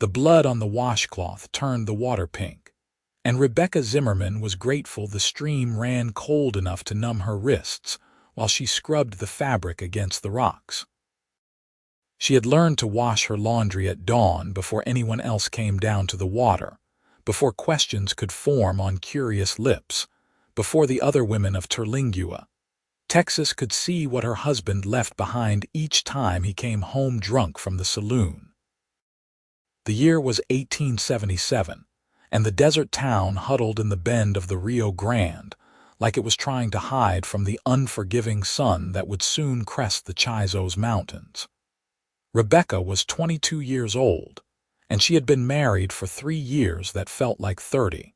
The blood on the washcloth turned the water pink, and Rebecca Zimmerman was grateful the stream ran cold enough to numb her wrists while she scrubbed the fabric against the rocks. She had learned to wash her laundry at dawn before anyone else came down to the water, before questions could form on curious lips, before the other women of Terlingua, Texas could see what her husband left behind each time he came home drunk from the saloon. The year was 1877, and the desert town huddled in the bend of the Rio Grande, like it was trying to hide from the unforgiving sun that would soon crest the Chisos Mountains. Rebecca was 22 years old, and she had been married for 3 years that felt like 30.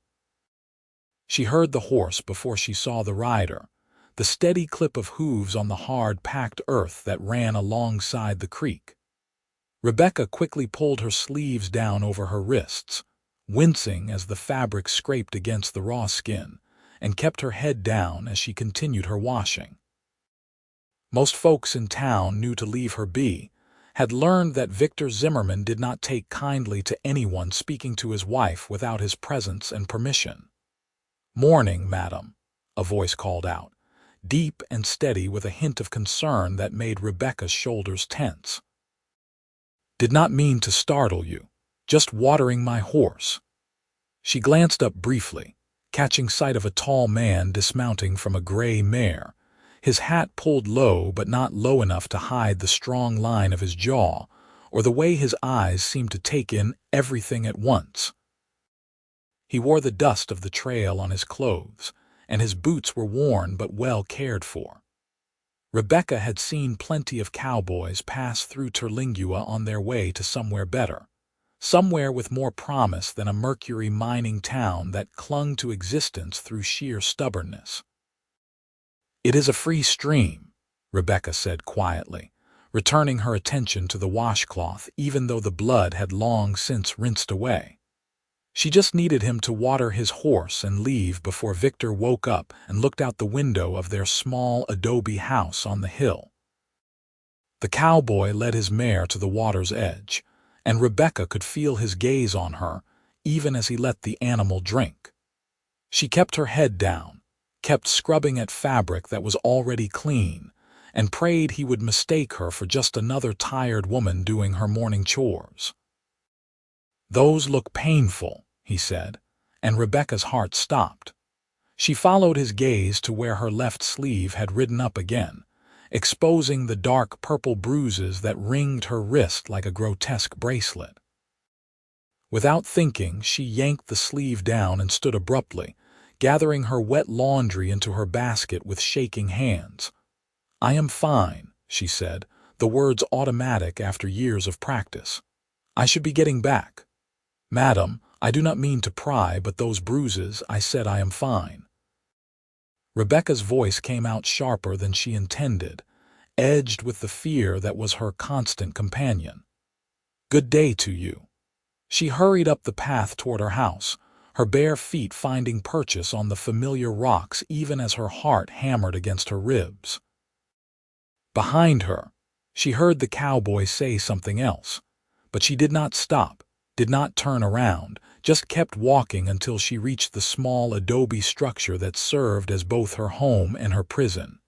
She heard the horse before she saw the rider, the steady clip of hooves on the hard, packed earth that ran alongside the creek. Rebecca quickly pulled her sleeves down over her wrists, wincing as the fabric scraped against the raw skin, and kept her head down as she continued her washing. Most folks in town knew to leave her be, had learned that Victor Zimmerman did not take kindly to anyone speaking to his wife without his presence and permission. "Morning, madam," a voice called out, deep and steady with a hint of concern that made Rebecca's shoulders tense. "Did not mean to startle you, just watering my horse." She glanced up briefly, catching sight of a tall man dismounting from a gray mare, his hat pulled low but not low enough to hide the strong line of his jaw or the way his eyes seemed to take in everything at once. He wore the dust of the trail on his clothes, and his boots were worn but well cared for. Rebecca had seen plenty of cowboys pass through Terlingua on their way to somewhere better, somewhere with more promise than a mercury mining town that clung to existence through sheer stubbornness. "It is a free stream," Rebecca said quietly, returning her attention to the washcloth even though the blood had long since rinsed away. She just needed him to water his horse and leave before Victor woke up and looked out the window of their small adobe house on the hill. The cowboy led his mare to the water's edge, and Rebecca could feel his gaze on her even as he let the animal drink. She kept her head down, kept scrubbing at fabric that was already clean, and prayed he would mistake her for just another tired woman doing her morning chores. "Those look painful," he said, and Rebecca's heart stopped. She followed his gaze to where her left sleeve had ridden up again, exposing the dark purple bruises that ringed her wrist like a grotesque bracelet. Without thinking, she yanked the sleeve down and stood abruptly, gathering her wet laundry into her basket with shaking hands. "I am fine," she said, the words automatic after years of practice. "I should be getting back. Madam, I do not mean to pry, but those bruises, I said I am fine." Rebecca's voice came out sharper than she intended, edged with the fear that was her constant companion. "Good day to you." She hurried up the path toward her house, her bare feet finding purchase on the familiar rocks even as her heart hammered against her ribs. Behind her, she heard the cowboy say something else, but she did not stop, did not turn around, just kept walking until she reached the small adobe structure that served as both her home and her prison.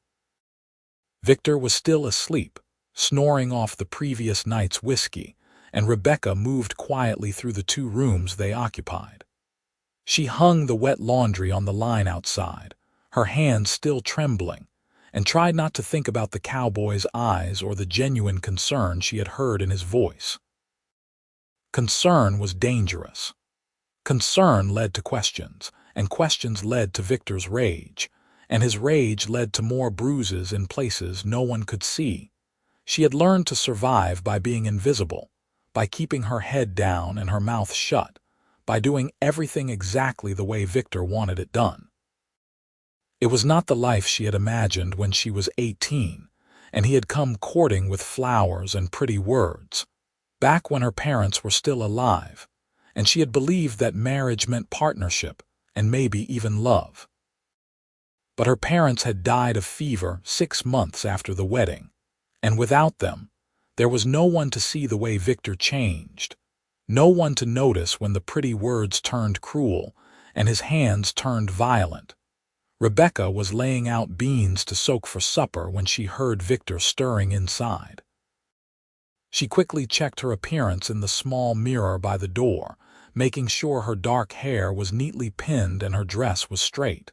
Victor was still asleep, snoring off the previous night's whiskey, and Rebecca moved quietly through the 2 rooms they occupied. She hung the wet laundry on the line outside, her hands still trembling, and tried not to think about the cowboy's eyes or the genuine concern she had heard in his voice. Concern was dangerous. Concern led to questions, and questions led to Victor's rage, and his rage led to more bruises in places no one could see. She had learned to survive by being invisible, by keeping her head down and her mouth shut, by doing everything exactly the way Victor wanted it done. It was not the life she had imagined when she was 18, and he had come courting with flowers and pretty words, back when her parents were still alive, and she had believed that marriage meant partnership and maybe even love. But her parents had died of fever 6 months after the wedding, and without them, there was no one to see the way Victor changed, No one to notice when the pretty words turned cruel and his hands turned violent. Rebecca was laying out beans to soak for supper when she heard Victor stirring inside. She quickly checked her appearance in the small mirror by the door, making sure her dark hair was neatly pinned and her dress was straight.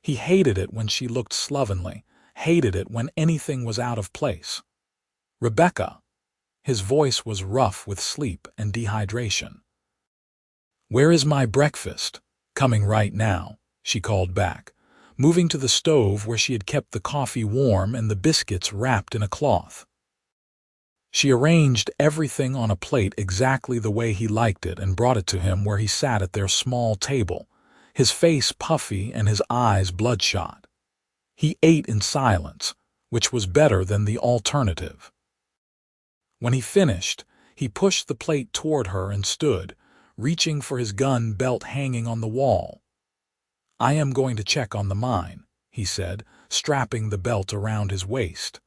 He hated it when she looked slovenly, hated it when anything was out of place. "Rebecca." His voice was rough with sleep and dehydration. "Where is my breakfast?" "Coming right now," she called back, moving to the stove where she had kept the coffee warm and the biscuits wrapped in a cloth. She arranged everything on a plate exactly the way he liked it and brought it to him where he sat at their small table, his face puffy and his eyes bloodshot. He ate in silence, which was better than the alternative. When he finished, he pushed the plate toward her and stood, reaching for his gun belt hanging on the wall. "I am going to check on the mine," he said, strapping the belt around his waist.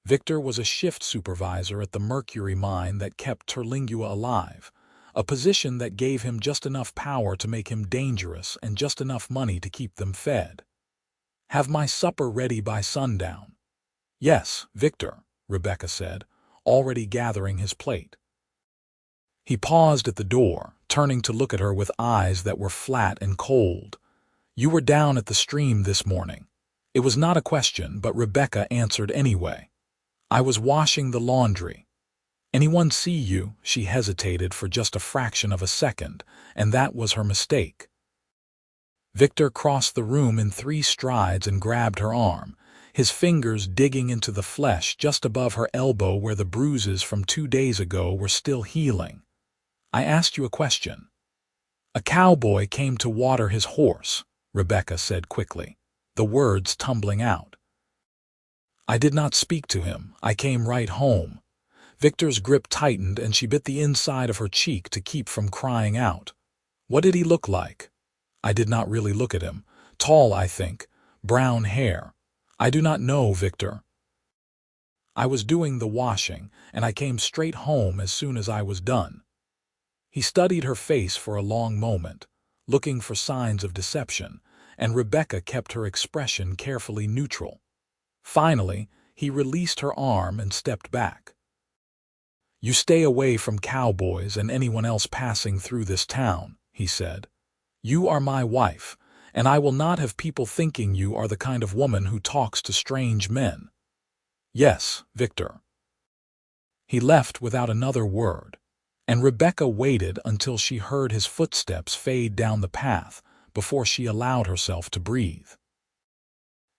Victor was a shift supervisor at the mercury mine that kept Terlingua alive, a position that gave him just enough power to make him dangerous and just enough money to keep them fed. "Have my supper ready by sundown." "Yes, Victor," Rebecca said, already gathering his plate. He paused at the door, turning to look at her with eyes that were flat and cold. "You were down at the stream this morning." It was not a question, but Rebecca answered anyway. "I was washing the laundry." "Anyone see you?" She hesitated for just a fraction of a second, and that was her mistake. Victor crossed the room in 3 strides and grabbed her arm, his fingers digging into the flesh just above her elbow where the bruises from 2 days ago were still healing. "I asked you a question." "A cowboy came to water his horse," Rebecca said quickly, the words tumbling out. "I did not speak to him. I came right home." Victor's grip tightened and she bit the inside of her cheek to keep from crying out. "What did he look like?" "I did not really look at him. Tall, I think. Brown hair." "I do not know, Victor. I was doing the washing, and I came straight home as soon as I was done." He studied her face for a long moment, looking for signs of deception, and Rebecca kept her expression carefully neutral. Finally, he released her arm and stepped back. "You stay away from cowboys and anyone else passing through this town," he said. "You are my wife, and I will not have people thinking you are the kind of woman who talks to strange men." "Yes, Victor." He left without another word, and Rebecca waited until she heard his footsteps fade down the path before she allowed herself to breathe.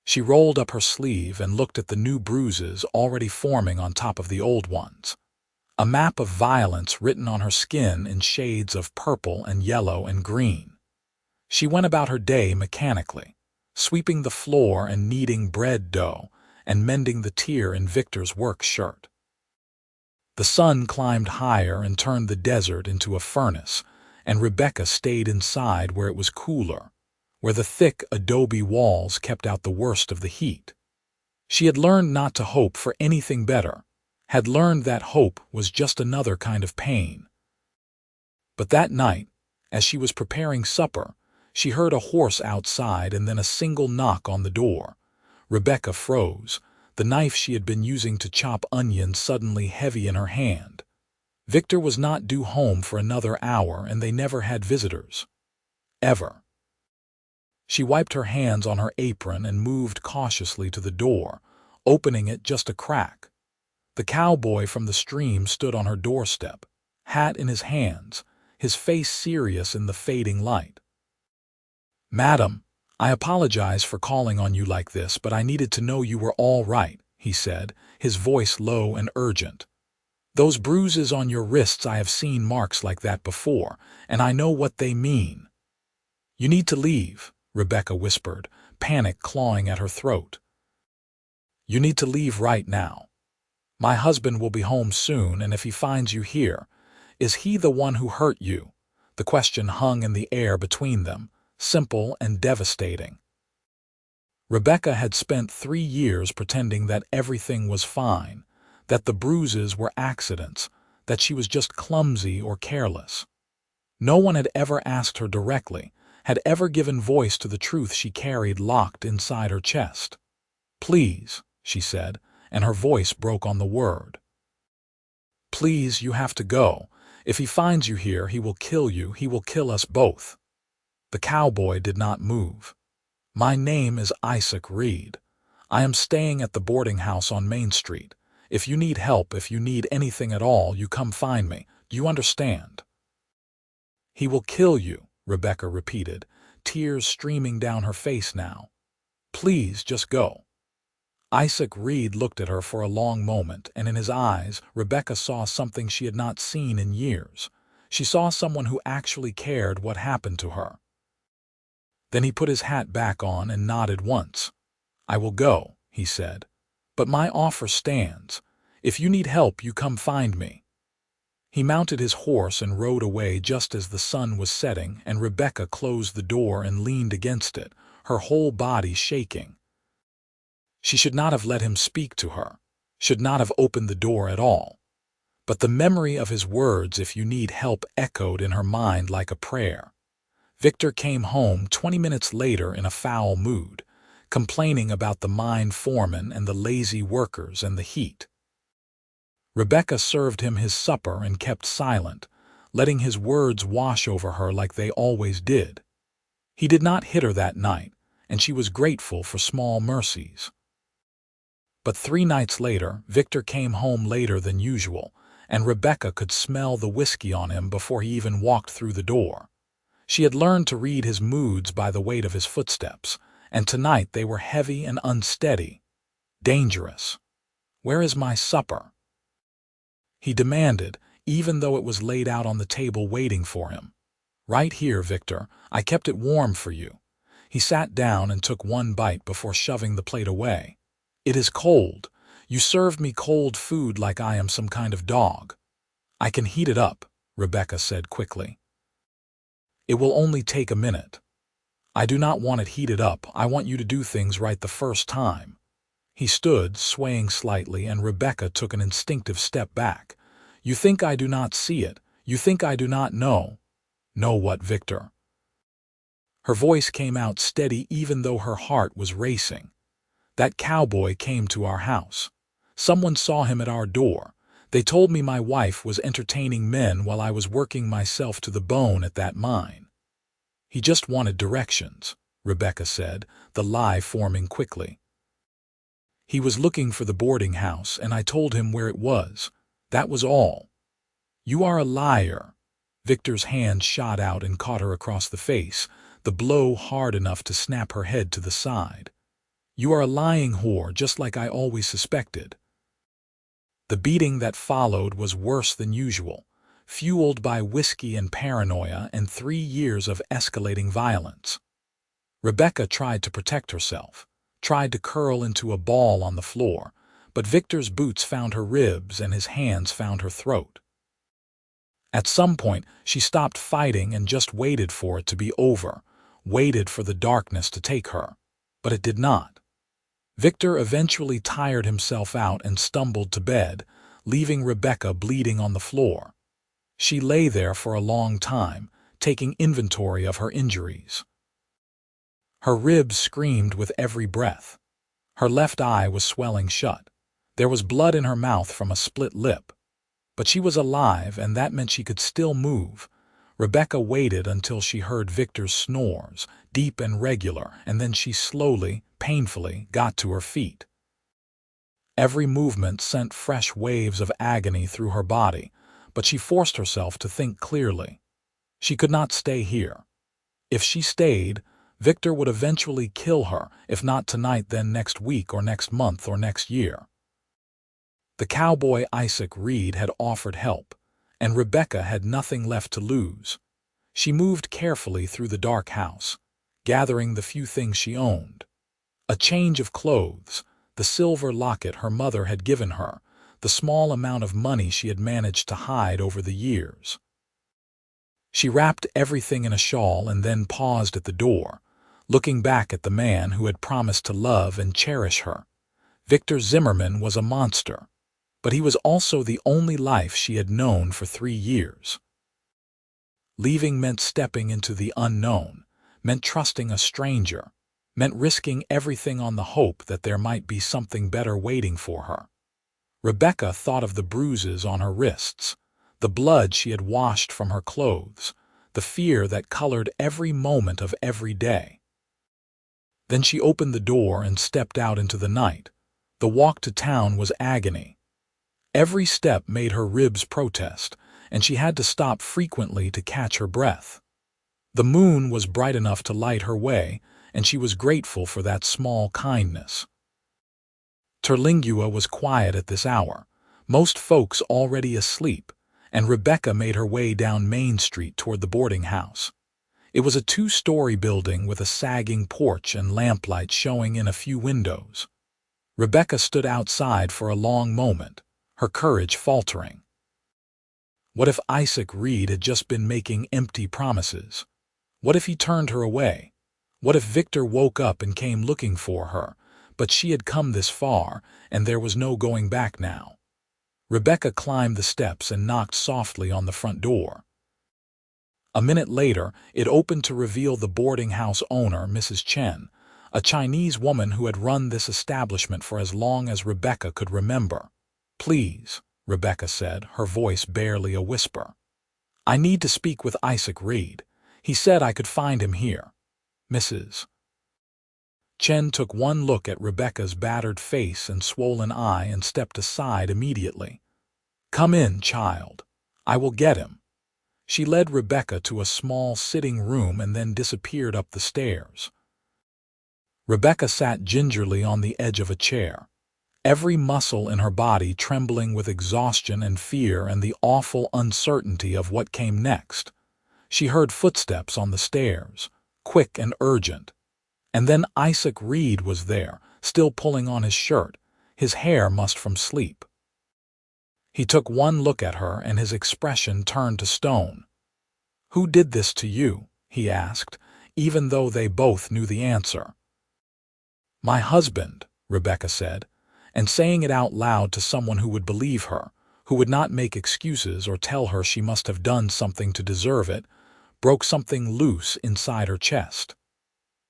She rolled up her sleeve and looked at the new bruises already forming on top of the old ones. A map of violence written on her skin in shades of purple and yellow and green. She went about her day mechanically, sweeping the floor and kneading bread dough and mending the tear in Victor's work shirt. The sun climbed higher and turned the desert into a furnace, and Rebecca stayed inside where it was cooler, where the thick adobe walls kept out the worst of the heat. She had learned not to hope for anything better, had learned that hope was just another kind of pain. But that night, as she was preparing supper, she heard a horse outside and then a single knock on the door. Rebecca froze, the knife she had been using to chop onions suddenly heavy in her hand. Victor was not due home for another hour, and they never had visitors. Ever. She wiped her hands on her apron and moved cautiously to the door, opening it just a crack. The cowboy from the stream stood on her doorstep, hat in his hands, his face serious in the fading light. "Madam, I apologize for calling on you like this, but I needed to know you were all right," he said, his voice low and urgent. "Those bruises on your wrists, I have seen marks like that before, and I know what they mean." "You need to leave," Rebecca whispered, panic clawing at her throat. "You need to leave right now. My husband will be home soon, and if he finds you here, is he the one who hurt you?" The question hung in the air between them, simple and devastating. Rebecca had spent 3 years pretending that everything was fine, that the bruises were accidents, that she was just clumsy or careless. No one had ever asked her directly, had ever given voice to the truth she carried locked inside her chest. "Please," she said, and her voice broke on the word. "Please, you have to go. If he finds you here, he will kill you. He will kill us both." The cowboy did not move. "My name is Isaac Reed. I am staying at the boarding house on Main Street. If you need help, if you need anything at all, you come find me. Do you understand?" "He will kill you," Rebecca repeated, tears streaming down her face now. "Please, just go." Isaac Reed looked at her for a long moment, and in his eyes, Rebecca saw something she had not seen in years. She saw someone who actually cared what happened to her. Then he put his hat back on and nodded once. "I will go," he said. "But my offer stands. If you need help, you come find me." He mounted his horse and rode away just as the sun was setting, and Rebecca closed the door and leaned against it, her whole body shaking. She should not have let him speak to her, should not have opened the door at all. But the memory of his words, "if you need help," echoed in her mind like a prayer. Victor came home 20 minutes later in a foul mood, complaining about the mine foreman and the lazy workers and the heat. Rebecca served him his supper and kept silent, letting his words wash over her like they always did. He did not hit her that night, and she was grateful for small mercies. But 3 nights later, Victor came home later than usual, and Rebecca could smell the whiskey on him before he even walked through the door. She had learned to read his moods by the weight of his footsteps, and tonight they were heavy and unsteady. Dangerous. "Where is my supper?" he demanded, even though it was laid out on the table waiting for him. "Right here, Victor. I kept it warm for you." He sat down and took one bite before shoving the plate away. "It is cold. You served me cold food like I am some kind of dog." "I can heat it up," Rebecca said quickly. "It will only take a minute." "I do not want it heated up. I want you to do things right the first time." He stood, swaying slightly, and Rebecca took an instinctive step back. "You think I do not see it? You think I do not know?" "Know what, Victor?" Her voice came out steady even though her heart was racing. "That cowboy came to our house. Someone saw him at our door. They told me my wife was entertaining men while I was working myself to the bone at that mine." "He just wanted directions," Rebecca said, the lie forming quickly. "He was looking for the boarding house, and I told him where it was. That was all." "You are a liar." Victor's hand shot out and caught her across the face, the blow hard enough to snap her head to the side. "You are a lying whore, just like I always suspected." The beating that followed was worse than usual, fueled by whiskey and paranoia and 3 years of escalating violence. Rebecca tried to protect herself, tried to curl into a ball on the floor, but Victor's boots found her ribs and his hands found her throat. At some point, she stopped fighting and just waited for it to be over, waited for the darkness to take her. But it did not. Victor eventually tired himself out and stumbled to bed, leaving Rebecca bleeding on the floor. She lay there for a long time, taking inventory of her injuries. Her ribs screamed with every breath. Her left eye was swelling shut. There was blood in her mouth from a split lip. But she was alive, and that meant she could still move. Rebecca waited until she heard Victor's snores, deep and regular, and then she slowly, painfully, got to her feet. Every movement sent fresh waves of agony through her body, but she forced herself to think clearly. She could not stay here. If she stayed, Victor would eventually kill her, if not tonight then next week or next month or next year. The cowboy Isaac Reed had offered help, and Rebecca had nothing left to lose. She moved carefully through the dark house, gathering the few things she owned. A change of clothes, the silver locket her mother had given her, the small amount of money she had managed to hide over the years. She wrapped everything in a shawl and then paused at the door, looking back at the man who had promised to love and cherish her. Victor Zimmerman was a monster. But he was also the only life she had known for 3 years. Leaving meant stepping into the unknown, meant trusting a stranger, meant risking everything on the hope that there might be something better waiting for her. Rebecca thought of the bruises on her wrists, the blood she had washed from her clothes, the fear that colored every moment of every day. Then she opened the door and stepped out into the night. The walk to town was agony. Every step made her ribs protest, and she had to stop frequently to catch her breath. The moon was bright enough to light her way, and she was grateful for that small kindness. Terlingua was quiet at this hour, most folks already asleep, and Rebecca made her way down Main Street toward the boarding house. It was a 2-story building with a sagging porch and lamplight showing in a few windows. Rebecca stood outside for a long moment, her courage faltering. What if Isaac Reed had just been making empty promises? What if he turned her away? What if Victor woke up and came looking for her, but she had come this far, and there was no going back now? Rebecca climbed the steps and knocked softly on the front door. A minute later, it opened to reveal the boarding house owner, Mrs. Chen, a Chinese woman who had run this establishment for as long as Rebecca could remember. "Please," Rebecca said, her voice barely a whisper. "I need to speak with Isaac Reed. He said I could find him here." Mrs. Chen took one look at Rebecca's battered face and swollen eye and stepped aside immediately. "Come in, child. I will get him." She led Rebecca to a small sitting room and then disappeared up the stairs. Rebecca sat gingerly on the edge of a chair, every muscle in her body trembling with exhaustion and fear and the awful uncertainty of what came next. She heard footsteps on the stairs, quick and urgent. And then Isaac Reed was there, still pulling on his shirt, his hair mussed from sleep. He took one look at her and his expression turned to stone. "Who did this to you?" he asked, even though they both knew the answer. "My husband," Rebecca said, and saying it out loud to someone who would believe her, who would not make excuses or tell her she must have done something to deserve it, broke something loose inside her chest.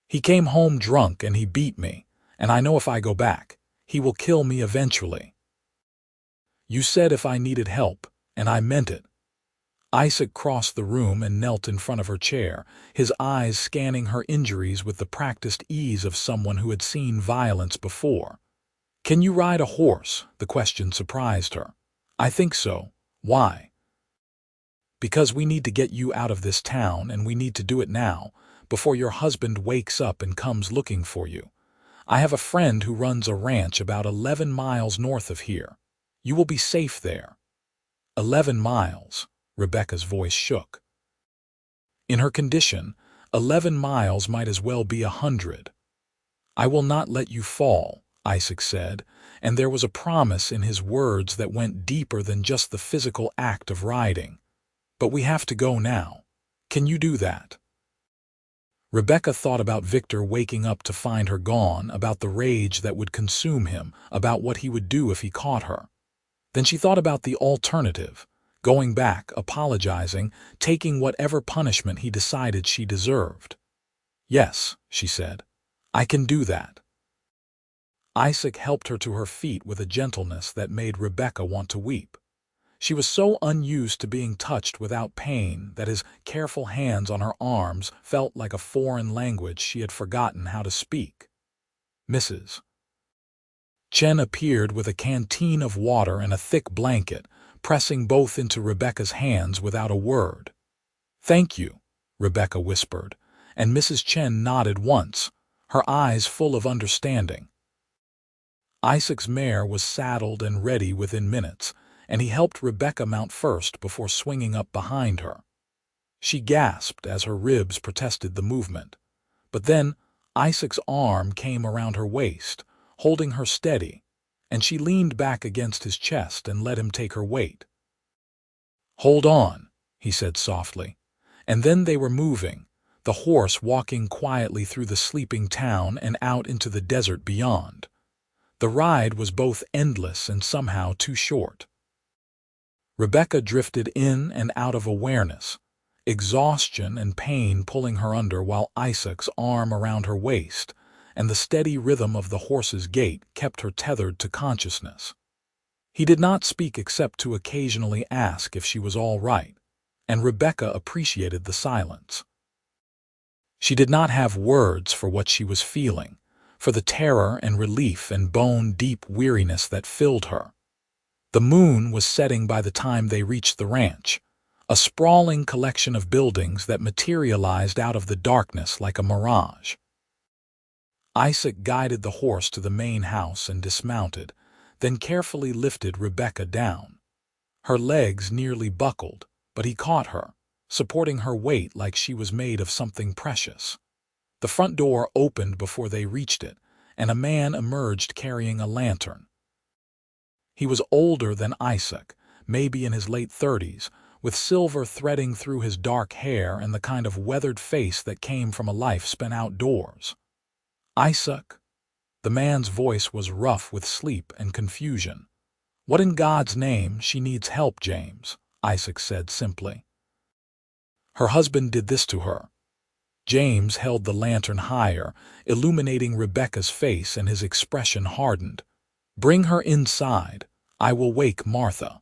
"He came home drunk and he beat me, and I know if I go back, he will kill me eventually. You said if I needed help, and I meant it." Isaac crossed the room and knelt in front of her chair, his eyes scanning her injuries with the practiced ease of someone who had seen violence before. "Can you ride a horse?" The question surprised her. "I think so. Why?" "Because we need to get you out of this town, and we need to do it now, before your husband wakes up and comes looking for you. I have a friend who runs a ranch about 11 miles north of here. You will be safe there." 11 miles. Rebecca's voice shook. In her condition, 11 miles might as well be 100. "I will not let you fall," Isaac said, and there was a promise in his words that went deeper than just the physical act of riding. "But we have to go now. Can you do that?" Rebecca thought about Victor waking up to find her gone, about the rage that would consume him, about what he would do if he caught her. Then she thought about the alternative, going back, apologizing, taking whatever punishment he decided she deserved. "Yes," she said, "I can do that." Isaac helped her to her feet with a gentleness that made Rebecca want to weep. She was so unused to being touched without pain that his careful hands on her arms felt like a foreign language she had forgotten how to speak. Mrs. Chen appeared with a canteen of water and a thick blanket, pressing both into Rebecca's hands without a word. "Thank you," Rebecca whispered, and Mrs. Chen nodded once, her eyes full of understanding. Isaac's mare was saddled and ready within minutes, and he helped Rebecca mount first before swinging up behind her. She gasped as her ribs protested the movement. But then Isaac's arm came around her waist, holding her steady, and she leaned back against his chest and let him take her weight. "Hold on," he said softly, and then they were moving, the horse walking quietly through the sleeping town and out into the desert beyond. The ride was both endless and somehow too short. Rebecca drifted in and out of awareness, exhaustion and pain pulling her under while Isaac's arm around her waist and the steady rhythm of the horse's gait kept her tethered to consciousness. He did not speak except to occasionally ask if she was all right, and Rebecca appreciated the silence. She did not have words for what she was feeling, for the terror and relief and bone-deep weariness that filled her. The moon was setting by the time they reached the ranch, a sprawling collection of buildings that materialized out of the darkness like a mirage. Isaac guided the horse to the main house and dismounted, then carefully lifted Rebecca down. Her legs nearly buckled, but he caught her, supporting her weight like she was made of something precious. The front door opened before they reached it, and a man emerged carrying a lantern. He was older than Isaac, maybe in his late 30s, with silver threading through his dark hair and the kind of weathered face that came from a life spent outdoors. "Isaac?" The man's voice was rough with sleep and confusion. "What in God's name? She needs help, James," Isaac said simply. "Her husband did this to her." James held the lantern higher, illuminating Rebecca's face, and his expression hardened. "Bring her inside. I will wake Martha."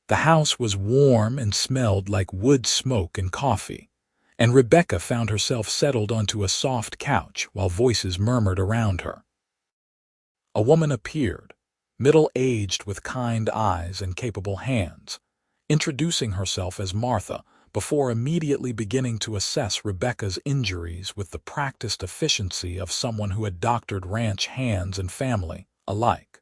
The house was warm and smelled like wood smoke and coffee, and Rebecca found herself settled onto a soft couch while voices murmured around her. A woman appeared, middle-aged with kind eyes and capable hands, introducing herself as Martha before immediately beginning to assess Rebecca's injuries with the practiced efficiency of someone who had doctored ranch hands and family alike.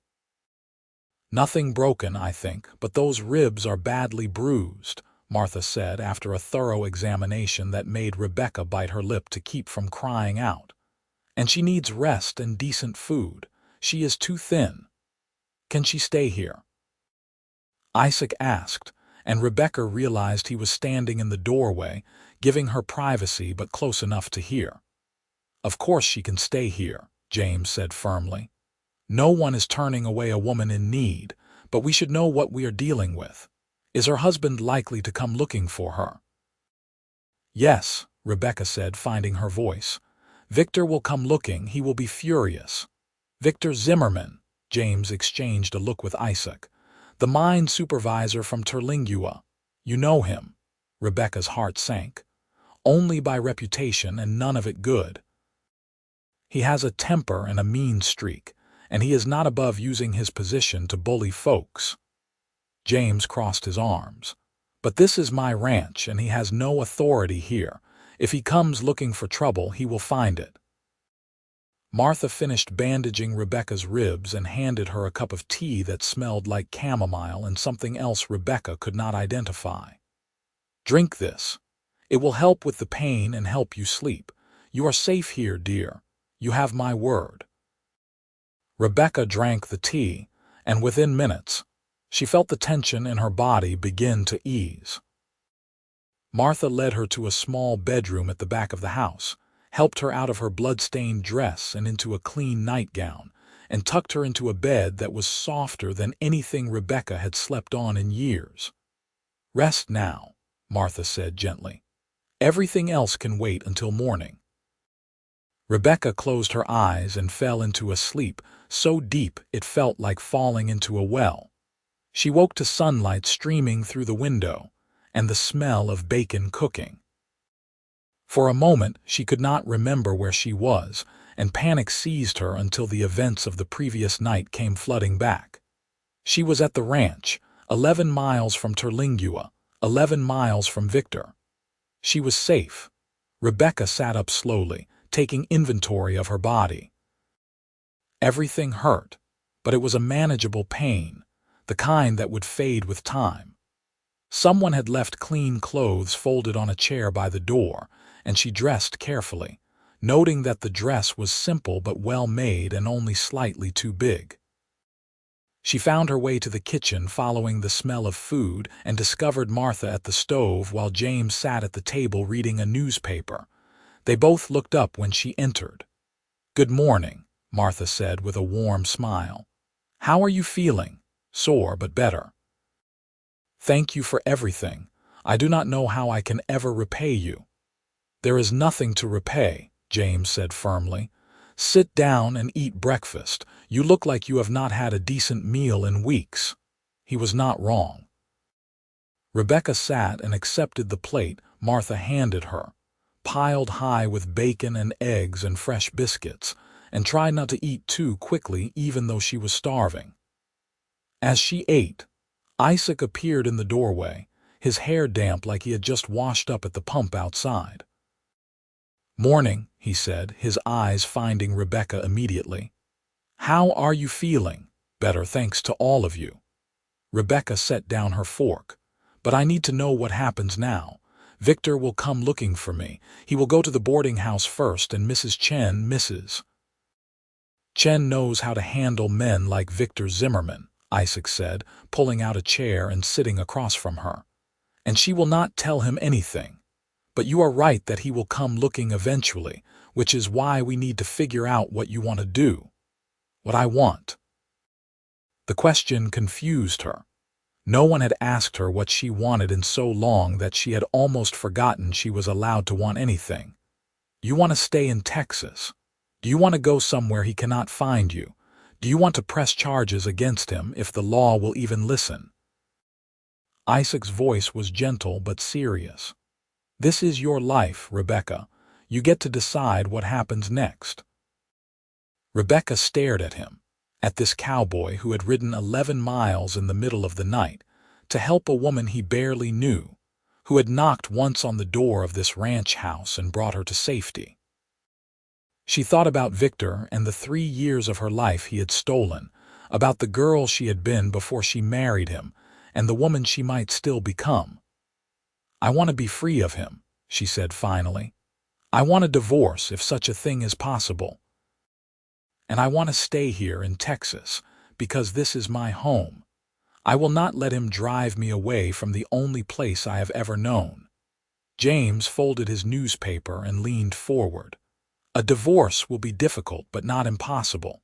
"Nothing broken, I think, but those ribs are badly bruised," Martha said after a thorough examination that made Rebecca bite her lip to keep from crying out. "And she needs rest and decent food. She is too thin. Can she stay here?" Isaac asked, and Rebecca realized he was standing in the doorway, giving her privacy but close enough to hear. "Of course she can stay here," James said firmly. "No one is turning away a woman in need, but we should know what we are dealing with. Is her husband likely to come looking for her?" "Yes," Rebecca said, finding her voice. "Victor will come looking. He will be furious." "Victor Zimmerman," James exchanged a look with Isaac. "The mine supervisor from Terlingua. You know him." Rebecca's heart sank. "Only by reputation, and none of it good. He has a temper and a mean streak, and he is not above using his position to bully folks." James crossed his arms. "But this is my ranch, and he has no authority here. If he comes looking for trouble, he will find it." Martha finished bandaging Rebecca's ribs and handed her a cup of tea that smelled like chamomile and something else Rebecca could not identify. "Drink this. It will help with the pain and help you sleep. You are safe here, dear. You have my word." Rebecca drank the tea, and within minutes, she felt the tension in her body begin to ease. Martha led her to a small bedroom at the back of the house, helped her out of her blood-stained dress and into a clean nightgown, and tucked her into a bed that was softer than anything Rebecca had slept on in years. "Rest now," Martha said gently. "Everything else can wait until morning." Rebecca closed her eyes and fell into a sleep so deep it felt like falling into a well. She woke to sunlight streaming through the window and the smell of bacon cooking. For a moment, she could not remember where she was, and panic seized her until the events of the previous night came flooding back. She was at the ranch, 11 miles from Terlingua, 11 miles from Victor. She was safe. Rebecca sat up slowly, taking inventory of her body. Everything hurt, but it was a manageable pain, the kind that would fade with time. Someone had left clean clothes folded on a chair by the door, and she dressed carefully, noting that the dress was simple but well made and only slightly too big. She found her way to the kitchen following the smell of food and discovered Martha at the stove while James sat at the table reading a newspaper. They both looked up when she entered. "Good morning," Martha said with a warm smile. "How are you feeling?" "Sore, but better." "Thank you for everything. I do not know how I can ever repay you." "There is nothing to repay," James said firmly. "Sit down and eat breakfast. You look like you have not had a decent meal in weeks." He was not wrong. Rebecca sat and accepted the plate Martha handed her, piled high with bacon and eggs and fresh biscuits, and tried not to eat too quickly even though she was starving. As she ate, Isaac appeared in the doorway, his hair damp like he had just washed up at the pump outside. "Morning," he said, his eyes finding Rebecca immediately. "How are you feeling?" "Better, thanks to all of you." Rebecca set down her fork. "But I need to know what happens now. Victor will come looking for me. He will go to the boarding house first, and Mrs. Chen knows how to handle men like Victor Zimmerman," Isaac said, pulling out a chair and sitting across from her. "And she will not tell him anything. But you are right that he will come looking eventually, which is why we need to figure out what you want to do." "What I want." The question confused her. No one had asked her what she wanted in so long that she had almost forgotten she was allowed to want anything. "You want to stay in Texas? Do you want to go somewhere he cannot find you? Do you want to press charges against him if the law will even listen?" Isaac's voice was gentle but serious. "This is your life, Rebecca. You get to decide what happens next." Rebecca stared at him, at this cowboy who had ridden 11 miles in the middle of the night to help a woman he barely knew, who had knocked once on the door of this ranch house and brought her to safety. She thought about Victor and the 3 years of her life he had stolen, about the girl she had been before she married him, and the woman she might still become. "I want to be free of him," she said finally. "I want a divorce if such a thing is possible. And I want to stay here in Texas because this is my home. I will not let him drive me away from the only place I have ever known." James folded his newspaper and leaned forward. "A divorce will be difficult but not impossible.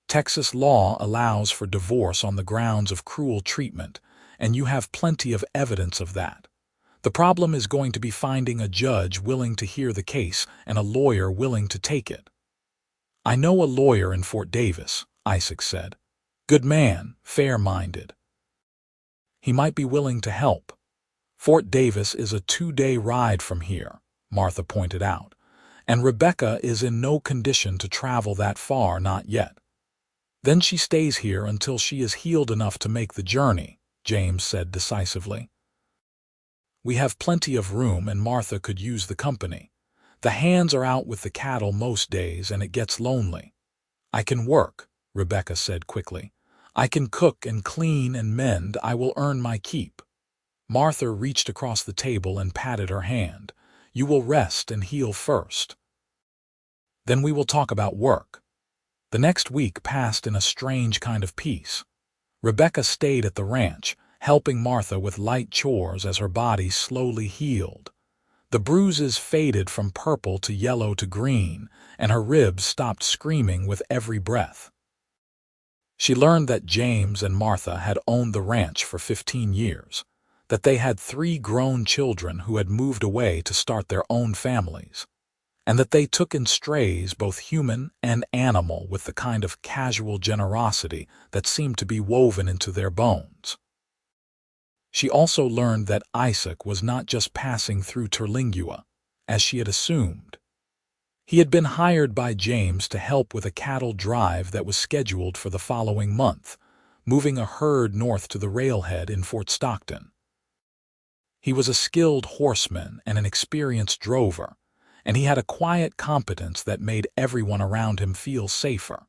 Texas law allows for divorce on the grounds of cruel treatment, and you have plenty of evidence of that. The problem is going to be finding a judge willing to hear the case and a lawyer willing to take it." "I know a lawyer in Fort Davis," Isaac said. "Good man, fair-minded. He might be willing to help." "Fort Davis is a 2-day ride from here," Martha pointed out, "and Rebecca is in no condition to travel that far, not yet." "Then she stays here until she is healed enough to make the journey," James said decisively. "We have plenty of room and Martha could use the company. The hands are out with the cattle most days and it gets lonely." "I can work," Rebecca said quickly. "I can cook and clean and mend. I will earn my keep." Martha reached across the table and patted her hand. "You will rest and heal first. Then we will talk about work." The next week passed in a strange kind of peace. Rebecca stayed at the ranch, helping Martha with light chores as her body slowly healed. The bruises faded from purple to yellow to green, and her ribs stopped screaming with every breath. She learned that James and Martha had owned the ranch for 15 years, that they had 3 grown children who had moved away to start their own families, and that they took in strays both human and animal with the kind of casual generosity that seemed to be woven into their bones. She also learned that Isaac was not just passing through Terlingua, as she had assumed. He had been hired by James to help with a cattle drive that was scheduled for the following month, moving a herd north to the railhead in Fort Stockton. He was a skilled horseman and an experienced drover, and he had a quiet competence that made everyone around him feel safer.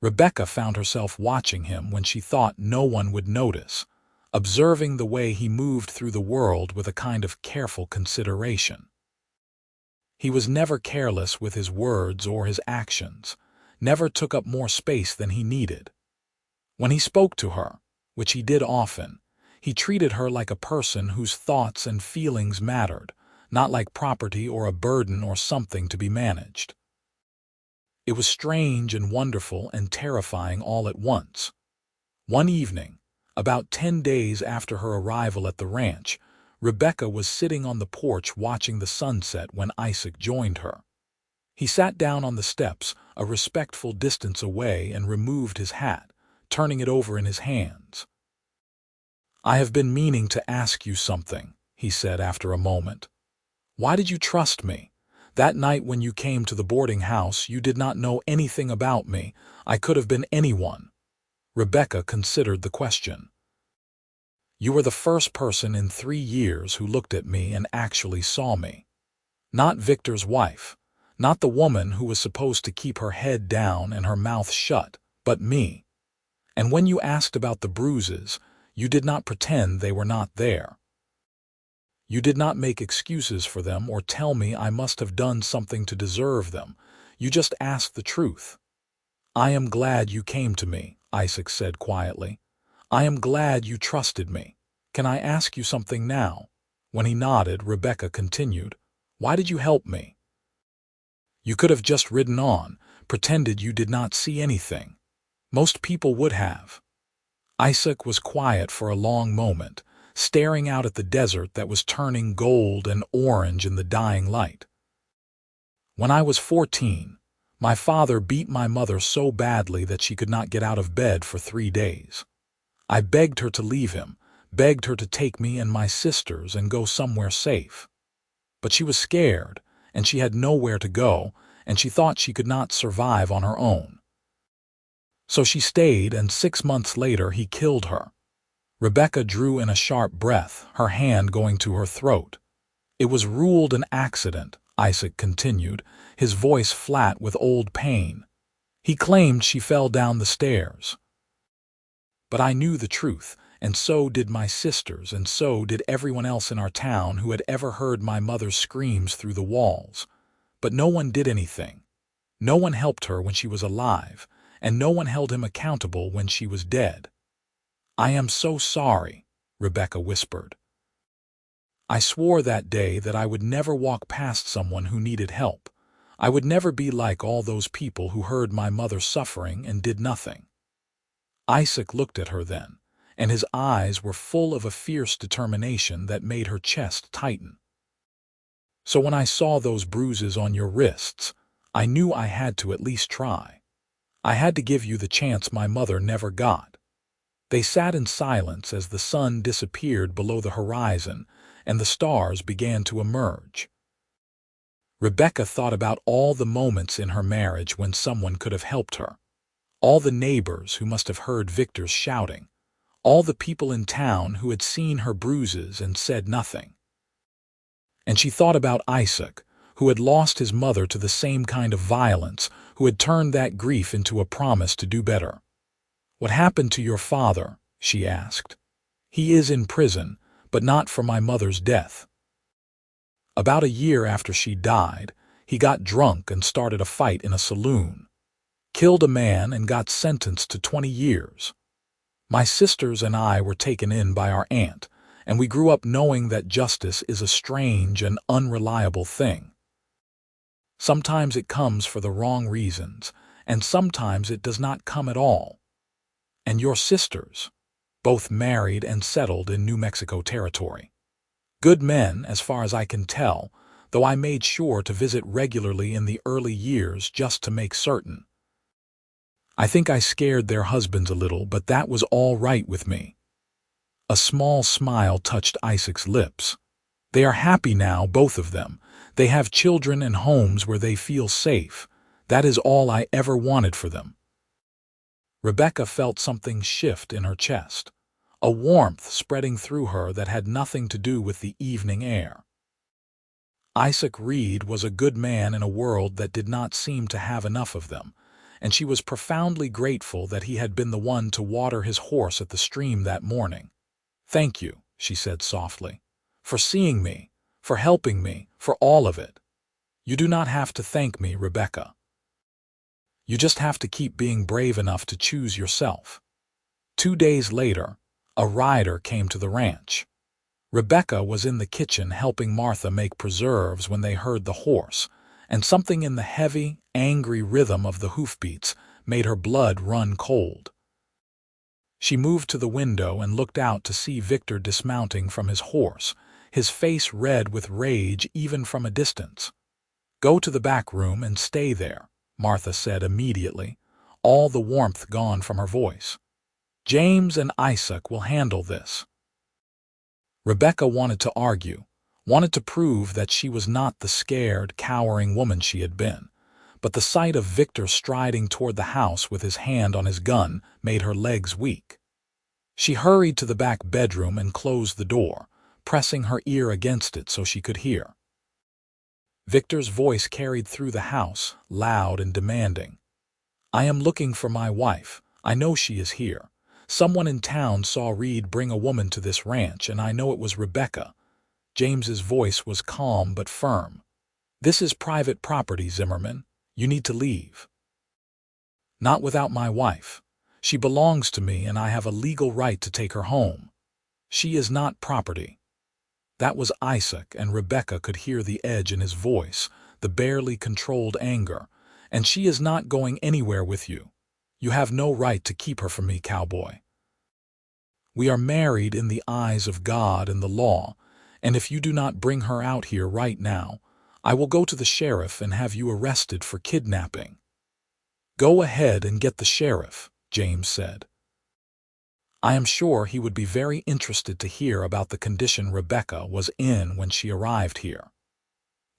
Rebecca found herself watching him when she thought no one would notice, observing the way he moved through the world with a kind of careful consideration. He was never careless with his words or his actions, never took up more space than he needed. When he spoke to her, which he did often, he treated her like a person whose thoughts and feelings mattered, not like property or a burden or something to be managed. It was strange and wonderful and terrifying all at once. One evening, about 10 days after her arrival at the ranch, Rebecca was sitting on the porch watching the sunset when Isaac joined her. He sat down on the steps, a respectful distance away, and removed his hat, turning it over in his hands. "I have been meaning to ask you something," he said after a moment. "Why did you trust me? That night when you came to the boarding house, you did not know anything about me. I could have been anyone." Rebecca considered the question. "You were the first person in 3 years who looked at me and actually saw me. Not Victor's wife, not the woman who was supposed to keep her head down and her mouth shut, but me. And when you asked about the bruises, you did not pretend they were not there. You did not make excuses for them or tell me I must have done something to deserve them. You just asked the truth." "I am glad you came to me," Isaac said quietly. "I am glad you trusted me. Can I ask you something now?" When he nodded, Rebecca continued, "Why did you help me? You could have just ridden on, pretended you did not see anything. Most people would have." Isaac was quiet for a long moment, staring out at the desert that was turning gold and orange in the dying light. "When I was 14, my father beat my mother so badly that she could not get out of bed for 3 days. I begged her to leave him, begged her to take me and my sisters and go somewhere safe. But she was scared, and she had nowhere to go, and she thought she could not survive on her own. So she stayed, and 6 months later he killed her." Rebecca drew in a sharp breath, her hand going to her throat. "It was ruled an accident," Isaac continued, his voice flat with old pain. "He claimed she fell down the stairs. But I knew the truth, and so did my sisters, and so did everyone else in our town who had ever heard my mother's screams through the walls. But no one did anything. No one helped her when she was alive, and no one held him accountable when she was dead." "I am so sorry," Rebecca whispered. "I swore that day that I would never walk past someone who needed help. I would never be like all those people who heard my mother suffering and did nothing." Isaac looked at her then, and his eyes were full of a fierce determination that made her chest tighten. "So when I saw those bruises on your wrists, I knew I had to at least try. I had to give you the chance my mother never got." They sat in silence as the sun disappeared below the horizon and the stars began to emerge. Rebecca thought about all the moments in her marriage when someone could have helped her. All the neighbors who must have heard Victor's shouting. All the people in town who had seen her bruises and said nothing. And she thought about Isaac, who had lost his mother to the same kind of violence, who had turned that grief into a promise to do better. "What happened to your father?" she asked. "He is in prison, but not for my mother's death. About a year after she died, he got drunk and started a fight in a saloon. Killed a man and got sentenced to 20 years. My sisters and I were taken in by our aunt, and we grew up knowing that justice is a strange and unreliable thing. Sometimes it comes for the wrong reasons, and sometimes it does not come at all. And your sisters, both married and settled in New Mexico territory. Good men, as far as I can tell, though I made sure to visit regularly in the early years just to make certain. I think I scared their husbands a little, but that was all right with me." A small smile touched Isaac's lips. "They are happy now, both of them. They have children and homes where they feel safe. That is all I ever wanted for them." Rebecca felt something shift in her chest, a warmth spreading through her that had nothing to do with the evening air. Isaac Reed was a good man in a world that did not seem to have enough of them, and she was profoundly grateful that he had been the one to water his horse at the stream that morning. "Thank you," she said softly, "for seeing me, for helping me, for all of it. You do not have to thank me, Rebecca. You just have to keep being brave enough to choose yourself." 2 days later, a rider came to the ranch. Rebecca was in the kitchen helping Martha make preserves when they heard the horse, and something in the heavy, angry rhythm of the hoofbeats made her blood run cold. She moved to the window and looked out to see Victor dismounting from his horse, his face red with rage even from a distance. "Go to the back room and stay there," Martha said immediately, all the warmth gone from her voice. "James and Isaac will handle this." Rebecca wanted to argue, wanted to prove that she was not the scared, cowering woman she had been, but the sight of Victor striding toward the house with his hand on his gun made her legs weak. She hurried to the back bedroom and closed the door, pressing her ear against it so she could hear. Victor's voice carried through the house, loud and demanding. "I am looking for my wife. I know she is here. Someone in town saw Reed bring a woman to this ranch, and I know it was Rebecca." James's voice was calm but firm. "This is private property, Zimmerman. You need to leave." "Not without my wife. She belongs to me and I have a legal right to take her home. She is not property." That was Isaac, and Rebecca could hear the edge in his voice, the barely controlled anger. "And she is not going anywhere with you. You have no right to keep her from me, Cowboy. We are married in the eyes of God and the law, and if you do not bring her out here right now, I will go to the sheriff and have you arrested for kidnapping." "Go ahead and get the sheriff," James said. I am sure he would be very interested to hear about the condition Rebecca was in when she arrived here.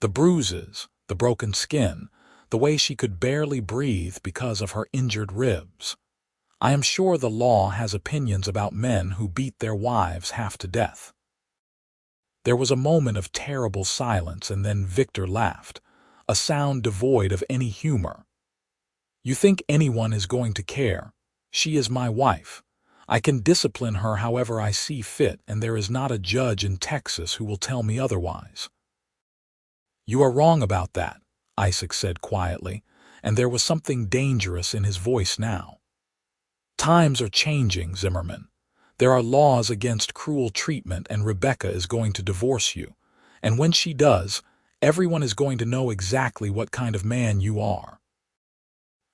The bruises, the broken skin, the way she could barely breathe because of her injured ribs. I am sure the law has opinions about men who beat their wives half to death. There was a moment of terrible silence, and then Victor laughed, a sound devoid of any humor. "You think anyone is going to care? She is my wife. I can discipline her however I see fit, and there is not a judge in Texas who will tell me otherwise." "You are wrong about that," Isaac said quietly, and there was something dangerous in his voice now. "Times are changing, Zimmerman. There are laws against cruel treatment, and Rebecca is going to divorce you. And when she does, everyone is going to know exactly what kind of man you are."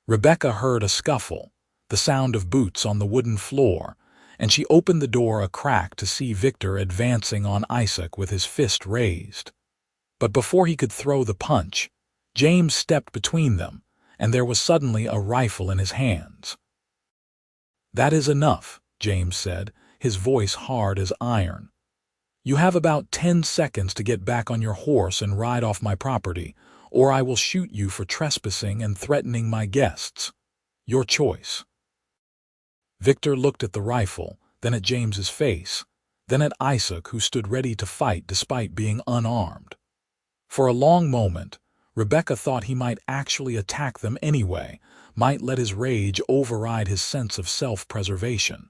Rebecca heard a scuffle, the sound of boots on the wooden floor, and she opened the door a crack to see Victor advancing on Isaac with his fist raised. But before he could throw the punch, James stepped between them, and there was suddenly a rifle in his hands. "That is enough," James said, his voice hard as iron. "You have about 10 seconds to get back on your horse and ride off my property, or I will shoot you for trespassing and threatening my guests. Your choice." Victor looked at the rifle, then at James's face, then at Isaac, who stood ready to fight despite being unarmed. For a long moment, Rebecca thought he might actually attack them anyway, might let his rage override his sense of self-preservation.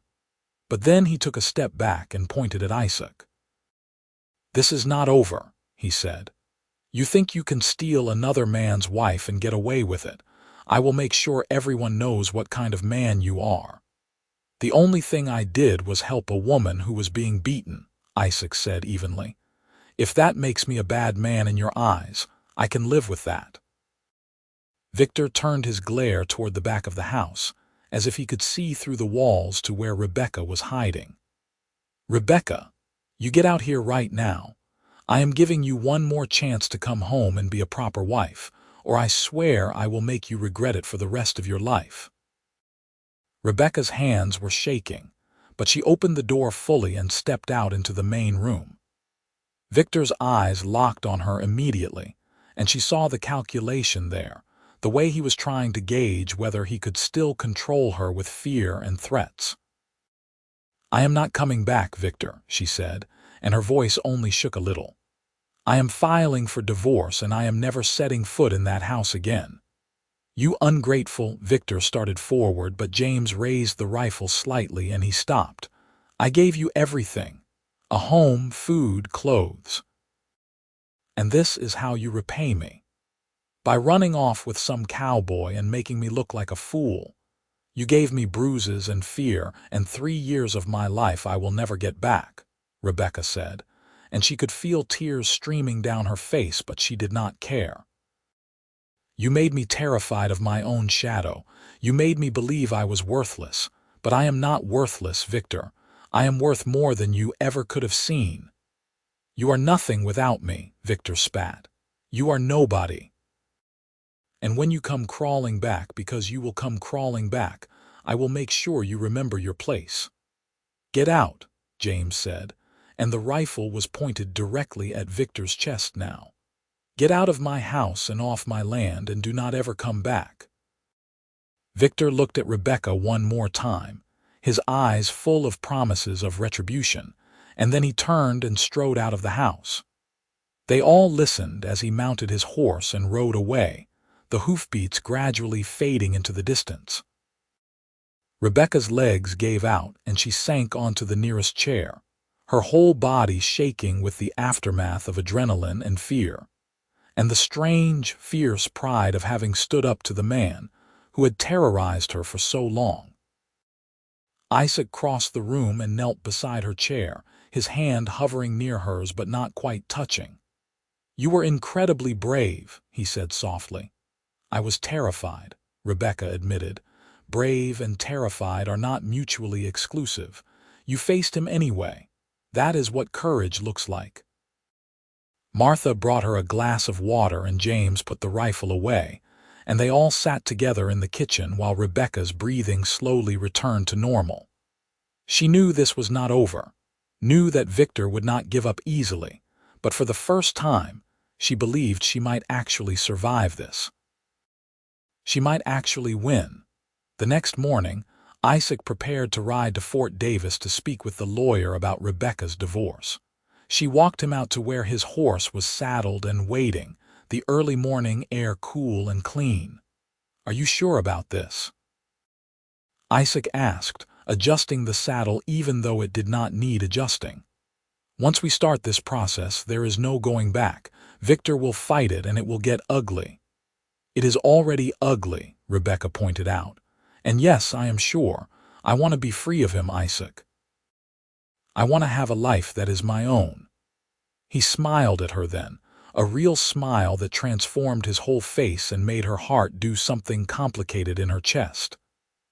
But then he took a step back and pointed at Isaac. "This is not over," he said. "You think you can steal another man's wife and get away with it? I will make sure everyone knows what kind of man you are." "The only thing I did was help a woman who was being beaten," Isaac said evenly. "If that makes me a bad man in your eyes, I can live with that." Victor turned his glare toward the back of the house, as if he could see through the walls to where Rebecca was hiding. "Rebecca, you get out here right now. I am giving you one more chance to come home and be a proper wife, or I swear I will make you regret it for the rest of your life." Rebecca's hands were shaking, but she opened the door fully and stepped out into the main room. Victor's eyes locked on her immediately, and she saw the calculation there, the way he was trying to gauge whether he could still control her with fear and threats. "I am not coming back, Victor," she said, and her voice only shook a little. "I am filing for divorce, and I am never setting foot in that house again." "You ungrateful," Victor started forward, but James raised the rifle slightly and he stopped. "I gave you everything. A home, food, clothes. And this is how you repay me. By running off with some cowboy and making me look like a fool. You gave me bruises and fear, and 3 years of my life I will never get back," Rebecca said, and she could feel tears streaming down her face, but she did not care. You made me terrified of my own shadow. You made me believe I was worthless. But I am not worthless, Victor. I am worth more than you ever could have seen. You are nothing without me, Victor spat. You are nobody. And when you come crawling back, because you will come crawling back, I will make sure you remember your place. Get out, James said, and the rifle was pointed directly at Victor's chest now. Get out of my house and off my land, and do not ever come back. Victor looked at Rebecca one more time, his eyes full of promises of retribution, and then he turned and strode out of the house. They all listened as he mounted his horse and rode away, the hoofbeats gradually fading into the distance. Rebecca's legs gave out and she sank onto the nearest chair, her whole body shaking with the aftermath of adrenaline and fear, and the strange, fierce pride of having stood up to the man who had terrorized her for so long. Isaac crossed the room and knelt beside her chair, his hand hovering near hers but not quite touching. You were incredibly brave, he said softly. I was terrified, Rebecca admitted. Brave and terrified are not mutually exclusive. You faced him anyway. That is what courage looks like. Martha brought her a glass of water and James put the rifle away, and they all sat together in the kitchen while Rebecca's breathing slowly returned to normal. She knew this was not over, knew that Victor would not give up easily, but for the first time, she believed she might actually survive this. She might actually win. The next morning, Isaac prepared to ride to Fort Davis to speak with the lawyer about Rebecca's divorce. She walked him out to where his horse was saddled and waiting, the early morning air cool and clean. Are you sure about this? Isaac asked, adjusting the saddle even though it did not need adjusting. Once we start this process, there is no going back. Victor will fight it and it will get ugly. It is already ugly, Rebecca pointed out. And yes, I am sure. I want to be free of him, Isaac. I want to have a life that is my own. He smiled at her then, a real smile that transformed his whole face and made her heart do something complicated in her chest.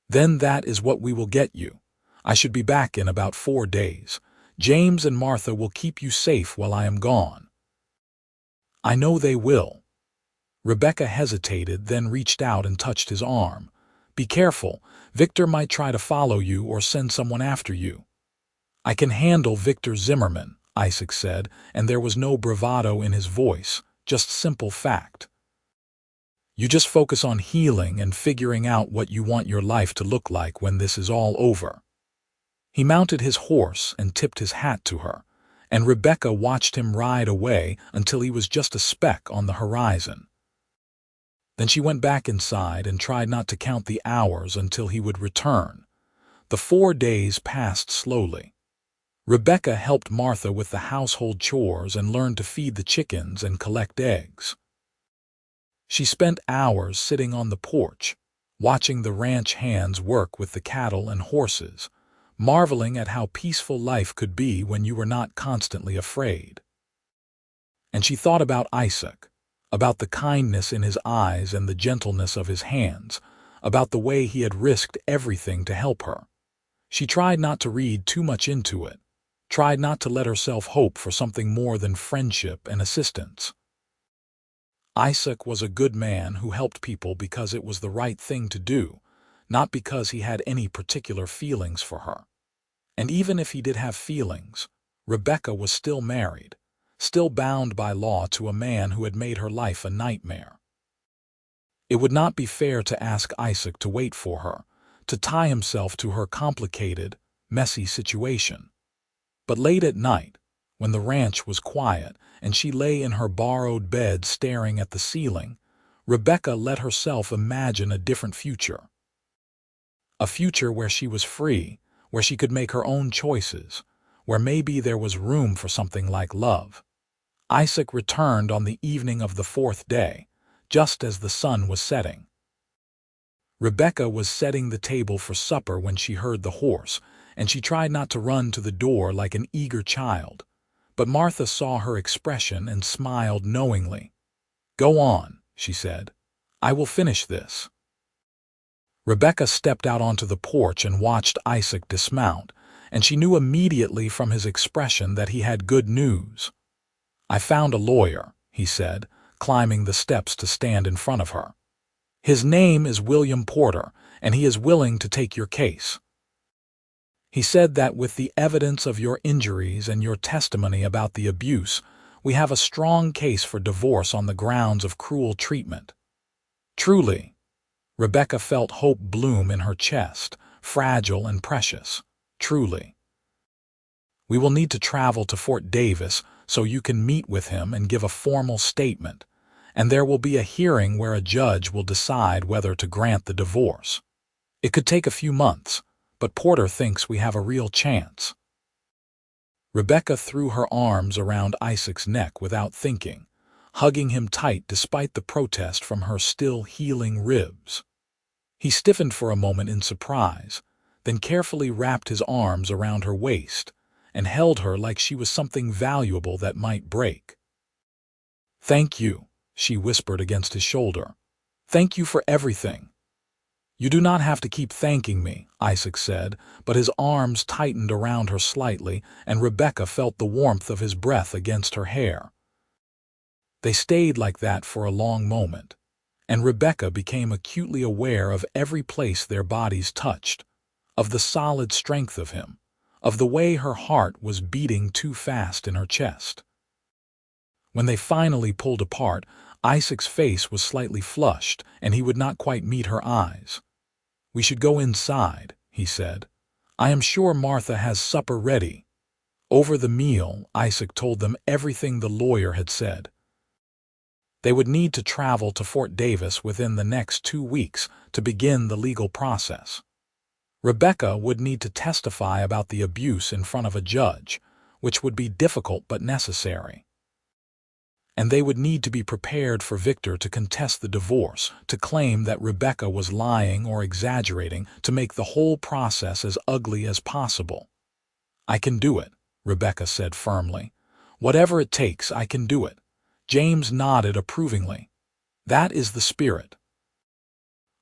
Then that is what we will get you. I should be back in about 4 days. James and Martha will keep you safe while I am gone. I know they will. Rebecca hesitated, then reached out and touched his arm. Be careful. Victor might try to follow you or send someone after you. I can handle Victor Zimmerman, Isaac said, and there was no bravado in his voice, just simple fact. You just focus on healing and figuring out what you want your life to look like when this is all over. He mounted his horse and tipped his hat to her, and Rebecca watched him ride away until he was just a speck on the horizon. Then she went back inside and tried not to count the hours until he would return. The 4 days passed slowly. Rebecca helped Martha with the household chores and learned to feed the chickens and collect eggs. She spent hours sitting on the porch, watching the ranch hands work with the cattle and horses, marveling at how peaceful life could be when you were not constantly afraid. And she thought about Isaac, about the kindness in his eyes and the gentleness of his hands, about the way he had risked everything to help her. She tried not to read too much into it, tried not to let herself hope for something more than friendship and assistance. Isaac was a good man who helped people because it was the right thing to do, not because he had any particular feelings for her. And even if he did have feelings, Rebecca was still married, still bound by law to a man who had made her life a nightmare. It would not be fair to ask Isaac to wait for her, to tie himself to her complicated, messy situation. But late at night, when the ranch was quiet and she lay in her borrowed bed staring at the ceiling, Rebecca let herself imagine a different future. A future where she was free, where she could make her own choices, where maybe there was room for something like love. Isaac returned on the evening of the 4th day, just as the sun was setting. Rebecca was setting the table for supper when she heard the horse, and she tried not to run to the door like an eager child. But Martha saw her expression and smiled knowingly. Go on, she said. I will finish this." Rebecca stepped out onto the porch and watched Isaac dismount, and she knew immediately from his expression that he had good news. "I found a lawyer," he said, climbing the steps to stand in front of her. "His name is William Porter, and he is willing to take your case. He said that with the evidence of your injuries and your testimony about the abuse, we have a strong case for divorce on the grounds of cruel treatment." Truly, Rebecca felt hope bloom in her chest, fragile and precious. Truly. "We will need to travel to Fort Davis so you can meet with him and give a formal statement, and there will be a hearing where a judge will decide whether to grant the divorce. It could take a few months, but Porter thinks we have a real chance." Rebecca threw her arms around Isaac's neck without thinking, hugging him tight despite the protest from her still healing ribs. He stiffened for a moment in surprise, then carefully wrapped his arms around her waist and held her like she was something valuable that might break. "Thank you," she whispered against his shoulder. "Thank you for everything." "You do not have to keep thanking me," Isaac said, but his arms tightened around her slightly, and Rebecca felt the warmth of his breath against her hair. They stayed like that for a long moment, and Rebecca became acutely aware of every place their bodies touched, of the solid strength of him, of the way her heart was beating too fast in her chest. When they finally pulled apart, Isaac's face was slightly flushed, and he would not quite meet her eyes. "We should go inside," he said. "I am sure Martha has supper ready." Over the meal, Isaac told them everything the lawyer had said. They would need to travel to Fort Davis within the next 2 weeks to begin the legal process. Rebecca would need to testify about the abuse in front of a judge, which would be difficult but necessary. And they would need to be prepared for Victor to contest the divorce, to claim that Rebecca was lying or exaggerating, to make the whole process as ugly as possible. "I can do it," Rebecca said firmly. "Whatever it takes, I can do it." James nodded approvingly. "That is the spirit.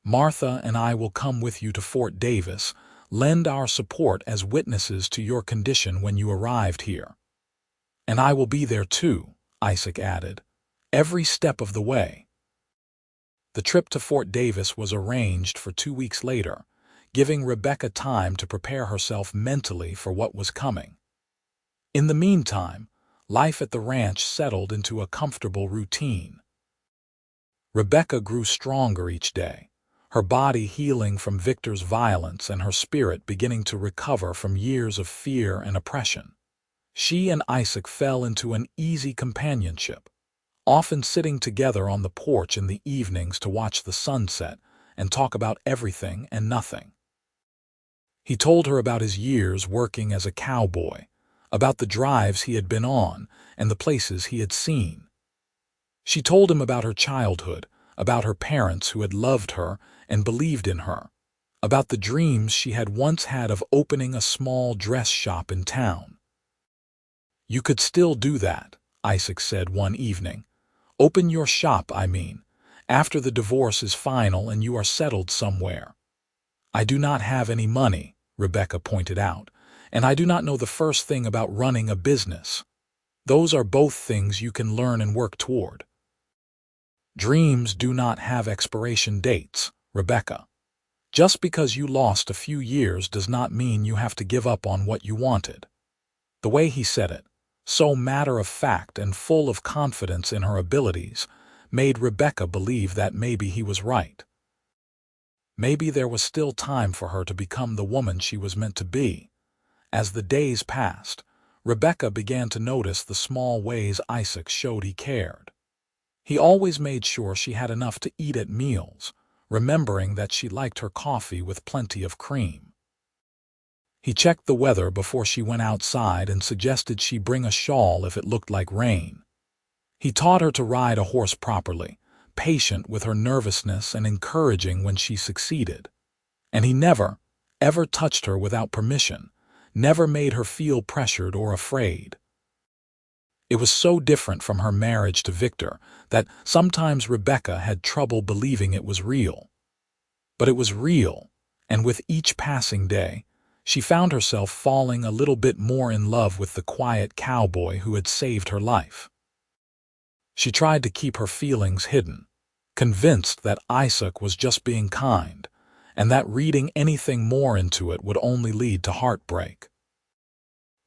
Martha and I will come with you to Fort Davis, lend our support as witnesses to your condition when you arrived here." "And I will be there too," Isaac added, "every step of the way." The trip to Fort Davis was arranged for 2 weeks later, giving Rebecca time to prepare herself mentally for what was coming. In the meantime, life at the ranch settled into a comfortable routine. Rebecca grew stronger each day, her body healing from Victor's violence and her spirit beginning to recover from years of fear and oppression. She and Isaac fell into an easy companionship, often sitting together on the porch in the evenings to watch the sunset and talk about everything and nothing. He told her about his years working as a cowboy, about the drives he had been on and the places he had seen. She told him about her childhood, about her parents who had loved her and believed in her, about the dreams she had once had of opening a small dress shop in town. "You could still do that," Isaac said one evening. "Open your shop, I mean, after the divorce is final and you are settled somewhere." "I do not have any money," Rebecca pointed out, "and I do not know the first thing about running a business." "Those are both things you can learn and work toward." "Dreams do not have expiration dates, Rebecca. Just because you lost a few years does not mean you have to give up on what you wanted." The way he said it, so matter-of-fact and full of confidence in her abilities, made Rebecca believe that maybe he was right. Maybe there was still time for her to become the woman she was meant to be. As the days passed, Rebecca began to notice the small ways Isaac showed he cared. He always made sure she had enough to eat at meals, remembering that she liked her coffee with plenty of cream. He checked the weather before she went outside and suggested she bring a shawl if it looked like rain. He taught her to ride a horse properly, patient with her nervousness and encouraging when she succeeded. And he never, ever touched her without permission, never made her feel pressured or afraid. It was so different from her marriage to Victor that sometimes Rebecca had trouble believing it was real. But it was real, and with each passing day, she found herself falling a little bit more in love with the quiet cowboy who had saved her life. She tried to keep her feelings hidden, convinced that Isaac was just being kind, and that reading anything more into it would only lead to heartbreak.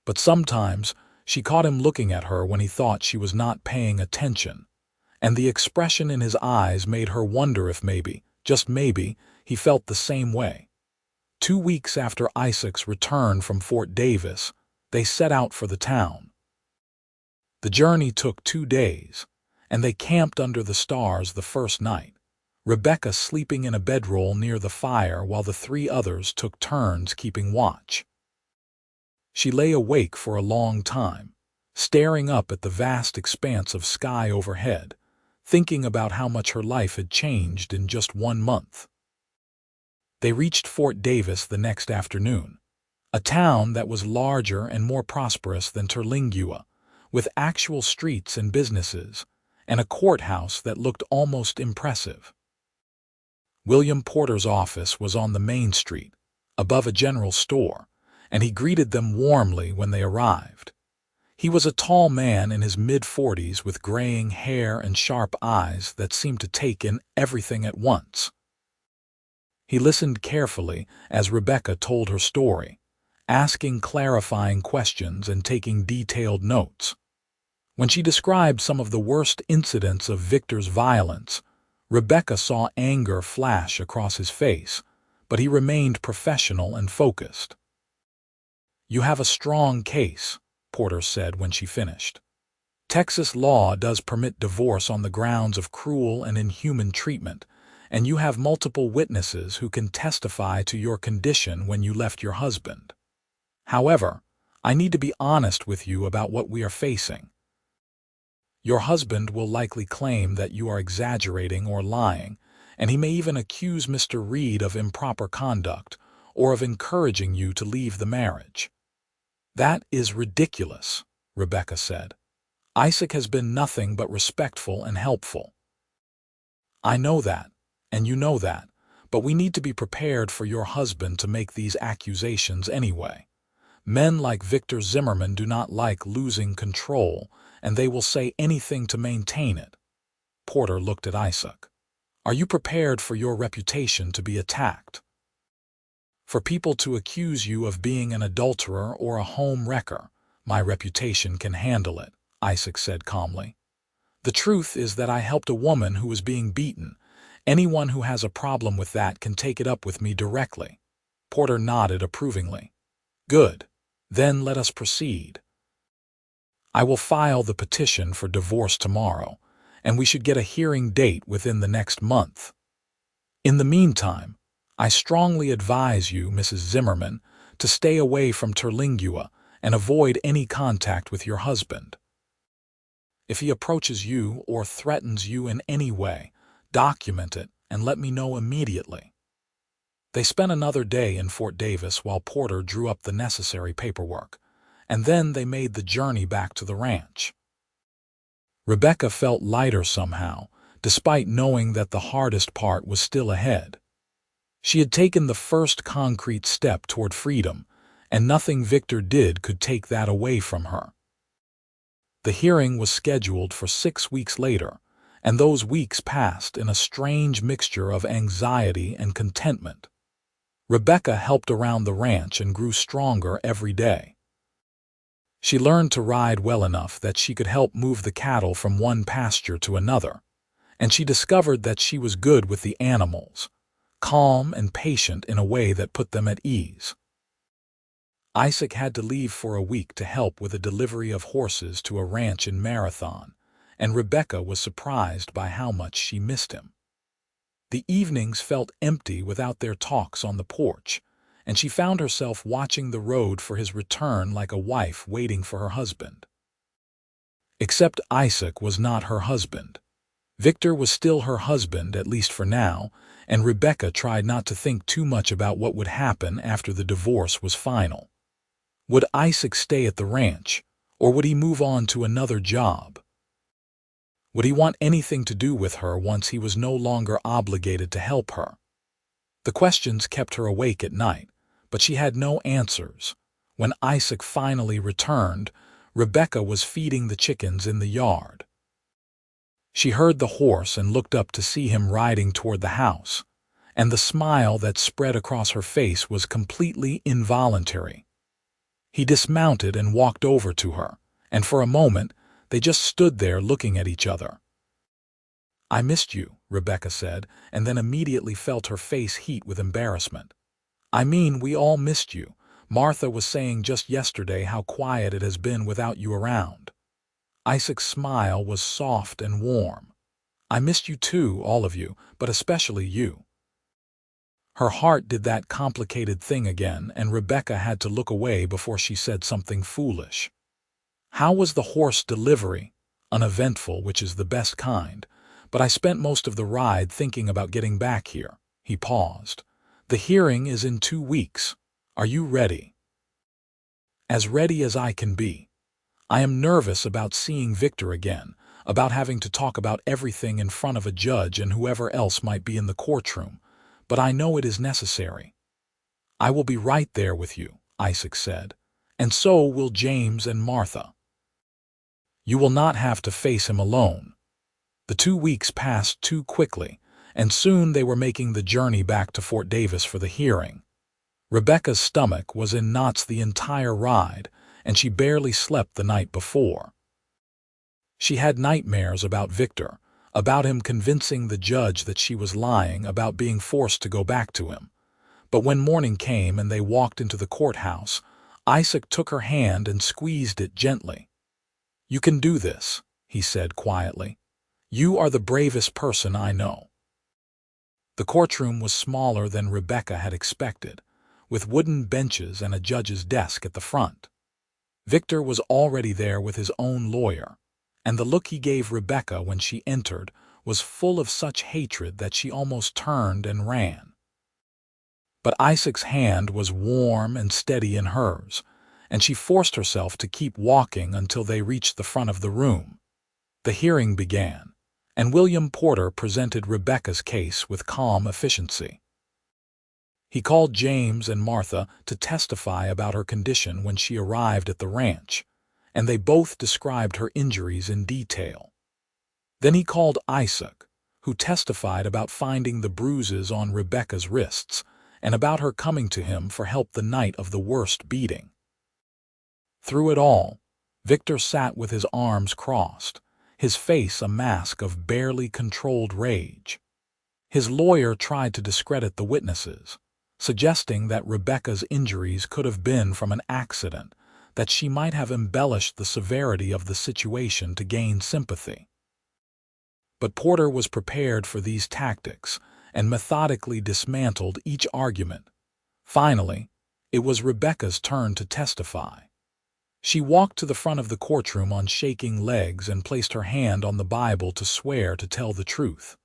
But sometimes she caught him looking at her when he thought she was not paying attention, and the expression in his eyes made her wonder if maybe, just maybe, he felt the same way. 2 weeks after Isaac's return from Fort Davis, they set out for the town. The journey took 2 days, and they camped under the stars the first night, Rebecca sleeping in a bedroll near the fire while the 3 others took turns keeping watch. She lay awake for a long time, staring up at the vast expanse of sky overhead, thinking about how much her life had changed in just 1 month. They reached Fort Davis the next afternoon, a town that was larger and more prosperous than Terlingua, with actual streets and businesses, and a courthouse that looked almost impressive. William Porter's office was on the main street, above a general store, and he greeted them warmly when they arrived. He was a tall man in his mid-40s with graying hair and sharp eyes that seemed to take in everything at once. He listened carefully as Rebecca told her story, asking clarifying questions and taking detailed notes. When she described some of the worst incidents of Victor's violence, Rebecca saw anger flash across his face, but he remained professional and focused. "You have a strong case," Porter said when she finished. "Texas law does permit divorce on the grounds of cruel and inhuman treatment, and you have multiple witnesses who can testify to your condition when you left your husband. However, I need to be honest with you about what we are facing. Your husband will likely claim that you are exaggerating or lying, and he may even accuse Mr. Reed of improper conduct or of encouraging you to leave the marriage." "That is ridiculous," Rebecca said. "Isaac has been nothing but respectful and helpful." "I know that, and you know that, but we need to be prepared for your husband to make these accusations anyway. Men like Victor Zimmerman do not like losing control, and they will say anything to maintain it." Porter looked at Isaac. "Are you prepared for your reputation to be attacked? For people to accuse you of being an adulterer or a home wrecker? My reputation can handle it," Isaac said calmly. "The truth is that I helped a woman who was being beaten. Anyone who has a problem with that can take it up with me directly." Porter nodded approvingly. "Good. Then let us proceed. I will file the petition for divorce tomorrow, and we should get a hearing date within the next month. In the meantime, I strongly advise you, Mrs. Zimmerman, to stay away from Terlingua and avoid any contact with your husband. If he approaches you or threatens you in any way, document it and let me know immediately." They spent another day in Fort Davis while Porter drew up the necessary paperwork, and then they made the journey back to the ranch. Rebecca felt lighter somehow, despite knowing that the hardest part was still ahead. She had taken the first concrete step toward freedom, and nothing Victor did could take that away from her. The hearing was scheduled for 6 weeks later, and those weeks passed in a strange mixture of anxiety and contentment. Rebecca helped around the ranch and grew stronger every day. She learned to ride well enough that she could help move the cattle from one pasture to another, and she discovered that she was good with the animals, calm and patient in a way that put them at ease. Isaac had to leave for a week to help with a delivery of horses to a ranch in Marathon, and Rebecca was surprised by how much she missed him. The evenings felt empty without their talks on the porch, and she found herself watching the road for his return like a wife waiting for her husband. Except Isaac was not her husband. Victor was still her husband, at least for now, and Rebecca tried not to think too much about what would happen after the divorce was final. Would Isaac stay at the ranch, Or would he move on to another job? Would he want anything to do with her once he was no longer obligated to help her? The questions kept her awake at night, but she had no answers. When Isaac finally returned, Rebecca was feeding the chickens in the yard. She heard the horse and looked up to see him riding toward the house, and the smile that spread across her face was completely involuntary. He dismounted and walked over to her, and for a moment they just stood there looking at each other. "I missed you," Rebecca said, and then immediately felt her face heat with embarrassment. "I mean, we all missed you. Martha was saying just yesterday how quiet it has been without you around." Isaac's smile was soft and warm. "I missed you too, all of you, but especially you." Her heart did that complicated thing again, and Rebecca had to look away before she said something foolish. "How was the horse delivery?" "Uneventful, which is the best kind, but I spent most of the ride thinking about getting back here." He paused. "The hearing is in 2 weeks. Are you ready?" "As ready as I can be. I am nervous about seeing Victor again, about having to talk about everything in front of a judge and whoever else might be in the courtroom, but I know it is necessary." "I will be right there with you," Isaac said, "and so will James and Martha. You will not have to face him alone." The 2 weeks passed too quickly, and soon they were making the journey back to Fort Davis for the hearing. Rebecca's stomach was in knots the entire ride, and she barely slept the night before. She had nightmares about Victor, about him convincing the judge that she was lying, about being forced to go back to him. But when morning came and they walked into the courthouse, Isaac took her hand and squeezed it gently. "You can do this," he said quietly. "You are the bravest person I know." The courtroom was smaller than Rebecca had expected, with wooden benches and a judge's desk at the front. Victor was already there with his own lawyer, and the look he gave Rebecca when she entered was full of such hatred that she almost turned and ran. But Isaac's hand was warm and steady in hers, and she forced herself to keep walking until they reached the front of the room. The hearing began, and William Porter presented Rebecca's case with calm efficiency. He called James and Martha to testify about her condition when she arrived at the ranch, and they both described her injuries in detail. Then he called Isaac, who testified about finding the bruises on Rebecca's wrists and about her coming to him for help the night of the worst beating. Through it all, Victor sat with his arms crossed, his face a mask of barely controlled rage. His lawyer tried to discredit the witnesses, suggesting that Rebecca's injuries could have been from an accident, that she might have embellished the severity of the situation to gain sympathy. But Porter was prepared for these tactics and methodically dismantled each argument. Finally, it was Rebecca's turn to testify. She walked to the front of the courtroom on shaking legs and placed her hand on the Bible to swear to tell the truth.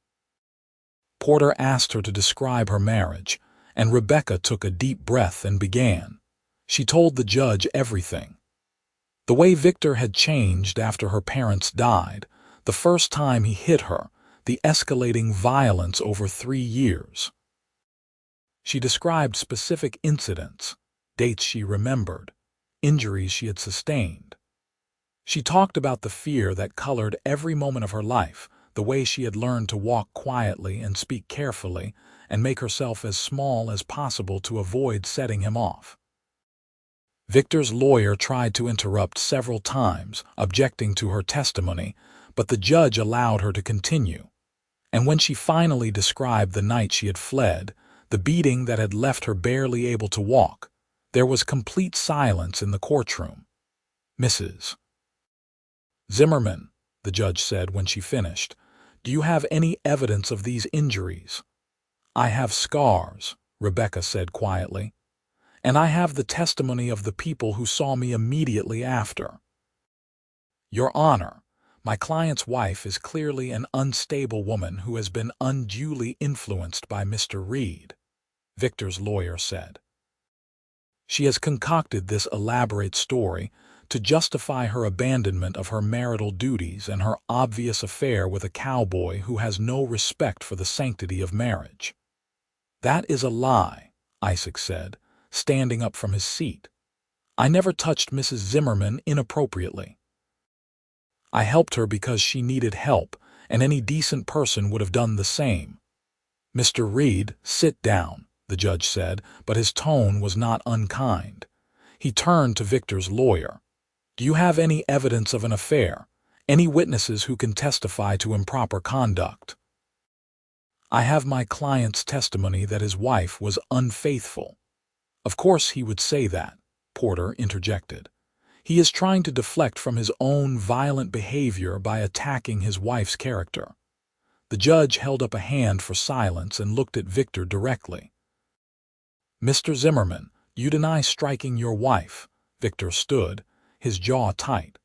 Porter asked her to describe her marriage, and Rebecca took a deep breath and began. She told the judge everything. The way Victor had changed after her parents died, the first time he hit her, the escalating violence over 3 years. She described specific incidents, dates she remembered, injuries she had sustained. She talked about the fear that colored every moment of her life, the way she had learned to walk quietly and speak carefully and make herself as small as possible to avoid setting him off. Victor's lawyer tried to interrupt several times, objecting to her testimony, but the judge allowed her to continue. And when she finally described the night she had fled, the beating that had left her barely able to walk, there was complete silence in the courtroom. "Mrs. Zimmerman," the judge said when she finished, "do you have any evidence of these injuries?" "I have scars," Rebecca said quietly, "and I have the testimony of the people who saw me immediately after." "Your Honor, my client's wife is clearly an unstable woman who has been unduly influenced by Mr. Reed," Victor's lawyer said. "She has concocted this elaborate story to justify her abandonment of her marital duties and her obvious affair with a cowboy who has no respect for the sanctity of marriage. "That is a lie," Isaac said, standing up from his seat. "I never touched Mrs. Zimmerman inappropriately. I helped her because she needed help, and any decent person would have done the same." "Mr. Reed, sit down," the judge said, but his tone was not unkind. He turned to Victor's lawyer. "Do you have any evidence of an affair? Any witnesses who can testify to improper conduct?" "I have my client's testimony that his wife was unfaithful." "Of course he would say that," Porter interjected. "He is trying to deflect from his own violent behavior by attacking his wife's character." The judge held up a hand for silence and looked at Victor directly. "Mr. Zimmerman, you deny striking your wife." Victor stood, his jaw tight.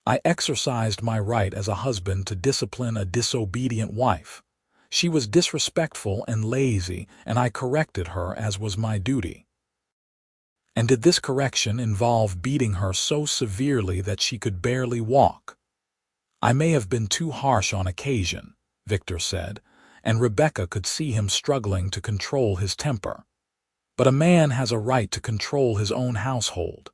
"I exercised my right as a husband to discipline a disobedient wife. She was disrespectful and lazy, and I corrected her as was my duty." "And did this correction involve beating her so severely that she could barely walk?" "I may have been too harsh on occasion," Victor said, and Rebecca could see him struggling to control his temper. "But a man has a right to control his own household."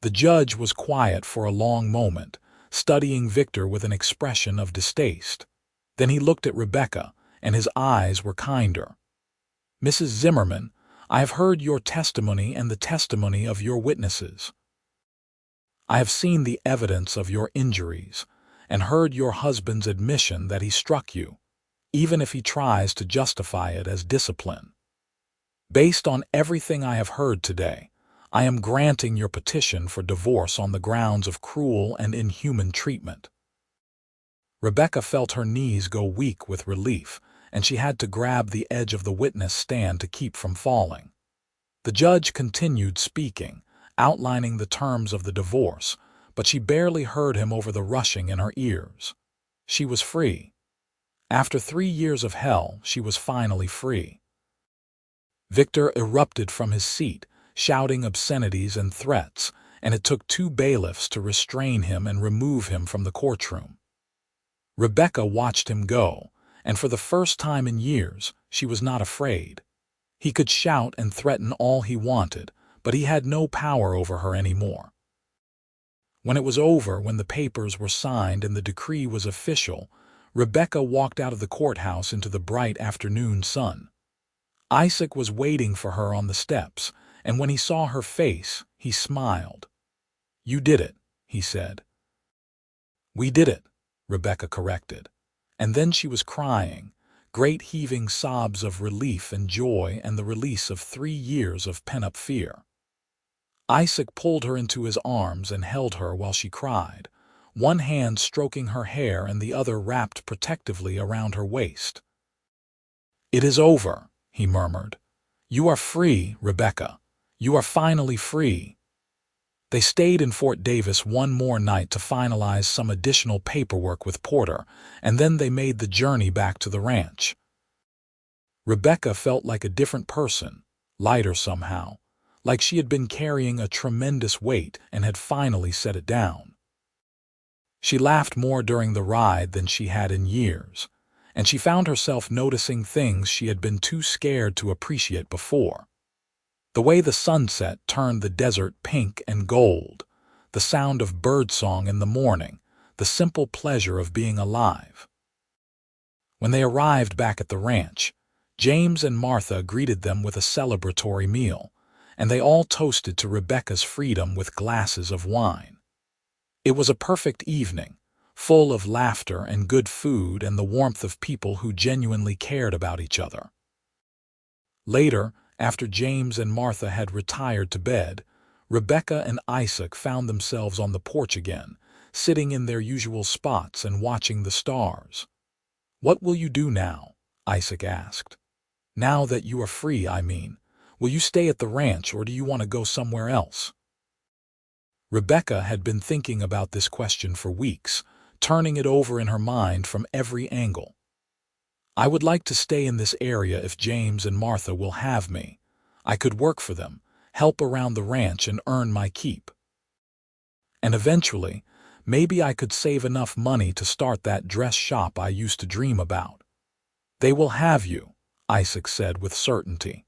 The judge was quiet for a long moment, studying Victor with an expression of distaste. Then he looked at Rebecca, and his eyes were kinder. "Mrs. Zimmerman, I have heard your testimony and the testimony of your witnesses. I have seen the evidence of your injuries, and heard your husband's admission that he struck you, even if he tries to justify it as discipline. Based on everything I have heard today, I am granting your petition for divorce on the grounds of cruel and inhuman treatment." Rebecca felt her knees go weak with relief, and she had to grab the edge of the witness stand to keep from falling. The judge continued speaking, outlining the terms of the divorce, but she barely heard him over the rushing in her ears. She was free. After 3 years of hell, she was finally free. Victor erupted from his seat, shouting obscenities and threats, and it took 2 bailiffs to restrain him and remove him from the courtroom. Rebecca watched him go, and for the first time in years, she was not afraid. He could shout and threaten all he wanted, but he had no power over her anymore. When it was over, when the papers were signed and the decree was official, Rebecca walked out of the courthouse into the bright afternoon sun. Isaac was waiting for her on the steps, and when he saw her face, he smiled. "You did it," he said. "We did it," Rebecca corrected. And then she was crying, great heaving sobs of relief and joy and the release of 3 years of pent-up fear. Isaac pulled her into his arms and held her while she cried, one hand stroking her hair and the other wrapped protectively around her waist. "It is over," he murmured. "You are free, Rebecca. You are finally free." They stayed in Fort Davis one more night to finalize some additional paperwork with Porter, and then they made the journey back to the ranch. Rebecca felt like a different person, lighter somehow, like she had been carrying a tremendous weight and had finally set it down. She laughed more during the ride than she had in years, and she found herself noticing things she had been too scared to appreciate before. The way the sunset turned the desert pink and gold, the sound of birdsong in the morning, the simple pleasure of being alive. When they arrived back at the ranch, James and Martha greeted them with a celebratory meal, and they all toasted to Rebecca's freedom with glasses of wine. It was a perfect evening, full of laughter and good food and the warmth of people who genuinely cared about each other. Later, after James and Martha had retired to bed, Rebecca and Isaac found themselves on the porch again, sitting in their usual spots and watching the stars. "What will you do now?" Isaac asked. "Now that you are free, I mean. Will you stay at the ranch or do you want to go somewhere else?" Rebecca had been thinking about this question for weeks, turning it over in her mind from every angle. "I would like to stay in this area if James and Martha will have me. I could work for them, help around the ranch and earn my keep." And eventually, maybe I could save enough money to start that dress shop I used to dream about. They will have you, Isaac said with certainty.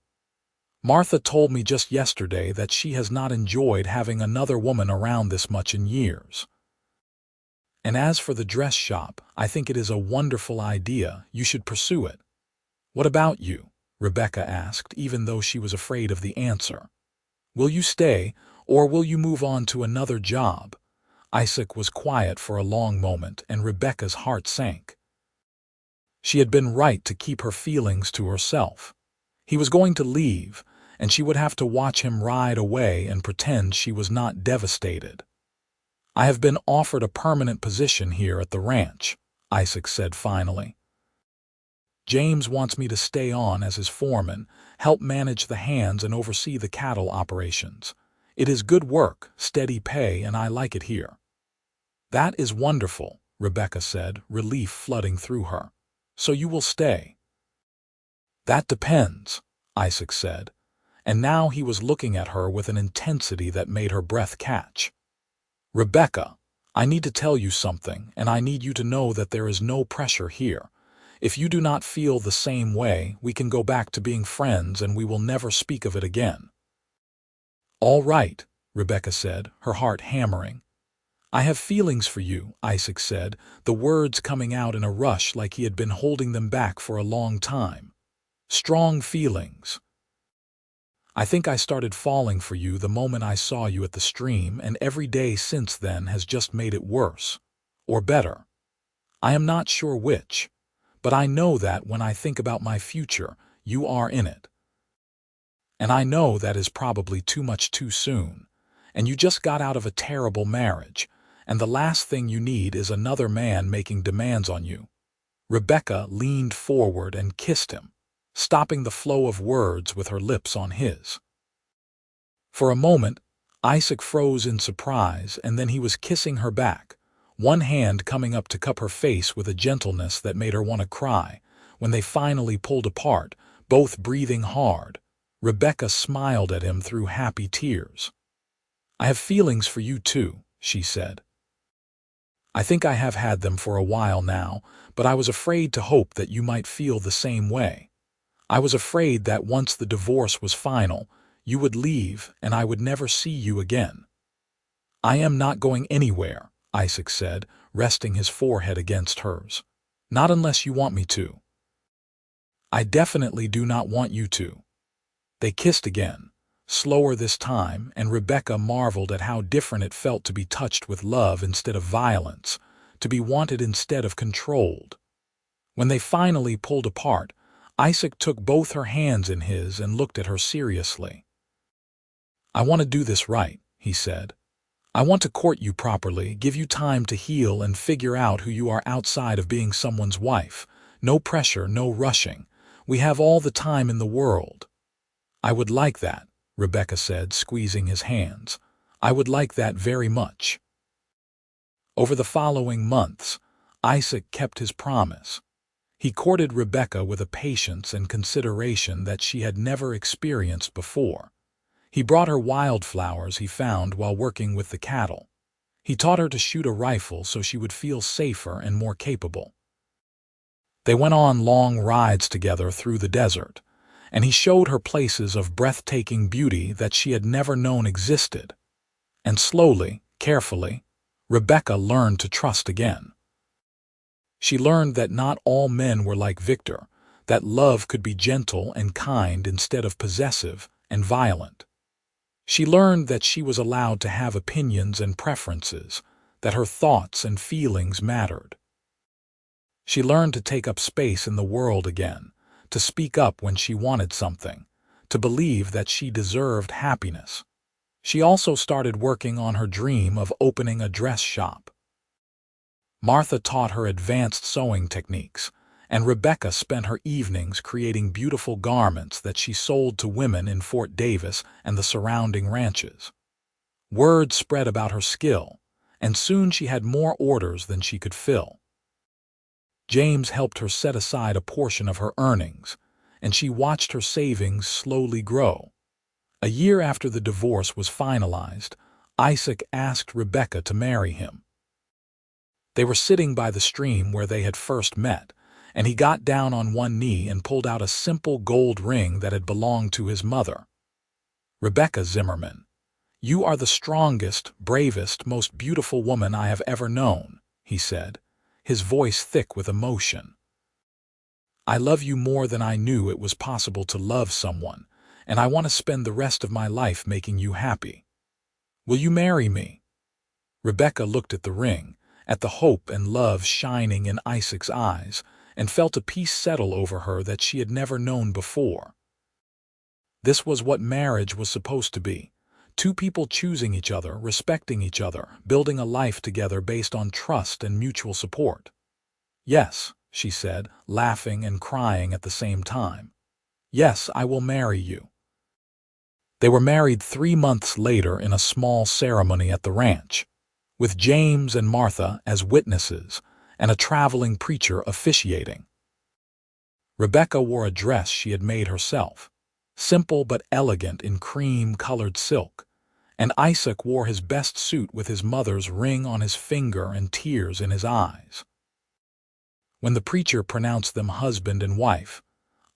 Martha told me just yesterday that she has not enjoyed having another woman around this much in years. And as for the dress shop, I think it is a wonderful idea. You should pursue it. What about you? Rebecca asked, even though she was afraid of the answer. Will you stay, or will you move on to another job? Isaac was quiet for a long moment, and Rebecca's heart sank. She had been right to keep her feelings to herself. He was going to leave, and she would have to watch him ride away and pretend she was not devastated. I have been offered a permanent position here at the ranch, Isaac said finally. James wants me to stay on as his foreman, help manage the hands and oversee the cattle operations. It is good work, steady pay, and I like it here. That is wonderful, Rebecca said, relief flooding through her. So you will stay? That depends, Isaac said, and now he was looking at her with an intensity that made her breath catch. Rebecca, I need to tell you something, and I need you to know that there is no pressure here. If you do not feel the same way, we can go back to being friends and we will never speak of it again. All right, Rebecca said, her heart hammering. I have feelings for you, Isaac said, the words coming out in a rush like he had been holding them back for a long time. Strong feelings. I think I started falling for you the moment I saw you at the stream, and every day since then has just made it worse. Or better. I am not sure which, but I know that when I think about my future, you are in it. And I know that is probably too much too soon, and you just got out of a terrible marriage, and the last thing you need is another man making demands on you. Rebecca leaned forward and kissed him, stopping the flow of words with her lips on his. For a moment, Isaac froze in surprise, and then he was kissing her back, one hand coming up to cup her face with a gentleness that made her want to cry. When they finally pulled apart, both breathing hard, Rebecca smiled at him through happy tears. I have feelings for you too, she said. I think I have had them for a while now, but I was afraid to hope that you might feel the same way. I was afraid that once the divorce was final, you would leave and I would never see you again. I am not going anywhere, Isaac said, resting his forehead against hers. Not unless you want me to. I definitely do not want you to. They kissed again, slower this time, and Rebecca marveled at how different it felt to be touched with love instead of violence, to be wanted instead of controlled. When they finally pulled apart, Isaac took both her hands in his and looked at her seriously. I want to do this right, he said. I want to court you properly, give you time to heal and figure out who you are outside of being someone's wife. No pressure, no rushing. We have all the time in the world. I would like that, Rebecca said, squeezing his hands. I would like that very much. Over the following months, Isaac kept his promise. He courted Rebecca with a patience and consideration that she had never experienced before. He brought her wildflowers he found while working with the cattle. He taught her to shoot a rifle so she would feel safer and more capable. They went on long rides together through the desert, and he showed her places of breathtaking beauty that she had never known existed. And slowly, carefully, Rebecca learned to trust again. She learned that not all men were like Victor, that love could be gentle and kind instead of possessive and violent. She learned that she was allowed to have opinions and preferences, that her thoughts and feelings mattered. She learned to take up space in the world again, to speak up when she wanted something, to believe that she deserved happiness. She also started working on her dream of opening a dress shop. Martha taught her advanced sewing techniques, and Rebecca spent her evenings creating beautiful garments that she sold to women in Fort Davis and the surrounding ranches. Word spread about her skill, and soon she had more orders than she could fill. James helped her set aside a portion of her earnings, and she watched her savings slowly grow. A year after the divorce was finalized, Isaac asked Rebekah to marry him. They were sitting by the stream where they had first met, and he got down on one knee and pulled out a simple gold ring that had belonged to his mother. "Rebekah Zimmerman, you are the strongest, bravest, most beautiful woman I have ever known," he said, his voice thick with emotion. "I love you more than I knew it was possible to love someone, and I want to spend the rest of my life making you happy. Will you marry me?" Rebekah looked at the ring, at the hope and love shining in Isaac's eyes, and felt a peace settle over her that she had never known before. This was what marriage was supposed to be. Two people choosing each other, respecting each other, building a life together based on trust and mutual support. "Yes," she said, laughing and crying at the same time. "Yes, I will marry you." They were married 3 months later in a small ceremony at the ranch, with James and Martha as witnesses and a traveling preacher officiating. Rebekah wore a dress she had made herself, simple but elegant in cream-colored silk, and Isaac wore his best suit with his mother's ring on his finger and tears in his eyes. When the preacher pronounced them husband and wife,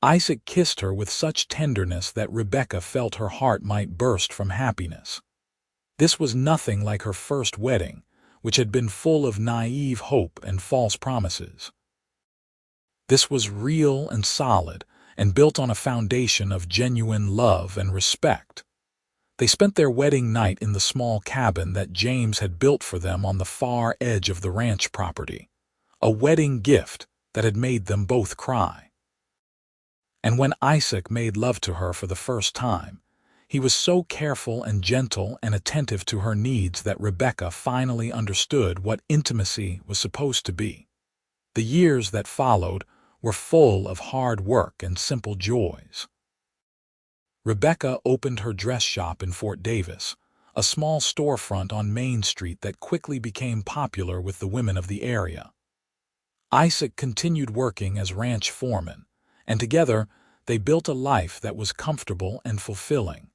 Isaac kissed her with such tenderness that Rebekah felt her heart might burst from happiness. This was nothing like her first wedding, which had been full of naive hope and false promises. This was real and solid, and built on a foundation of genuine love and respect. They spent their wedding night in the small cabin that James had built for them on the far edge of the ranch property, a wedding gift that had made them both cry. And when Isaac made love to her for the first time, he was so careful and gentle and attentive to her needs that Rebekah finally understood what intimacy was supposed to be. The years that followed were full of hard work and simple joys. Rebekah opened her dress shop in Fort Davis, a small storefront on Main Street that quickly became popular with the women of the area. Isaac continued working as ranch foreman, and together they built a life that was comfortable and fulfilling.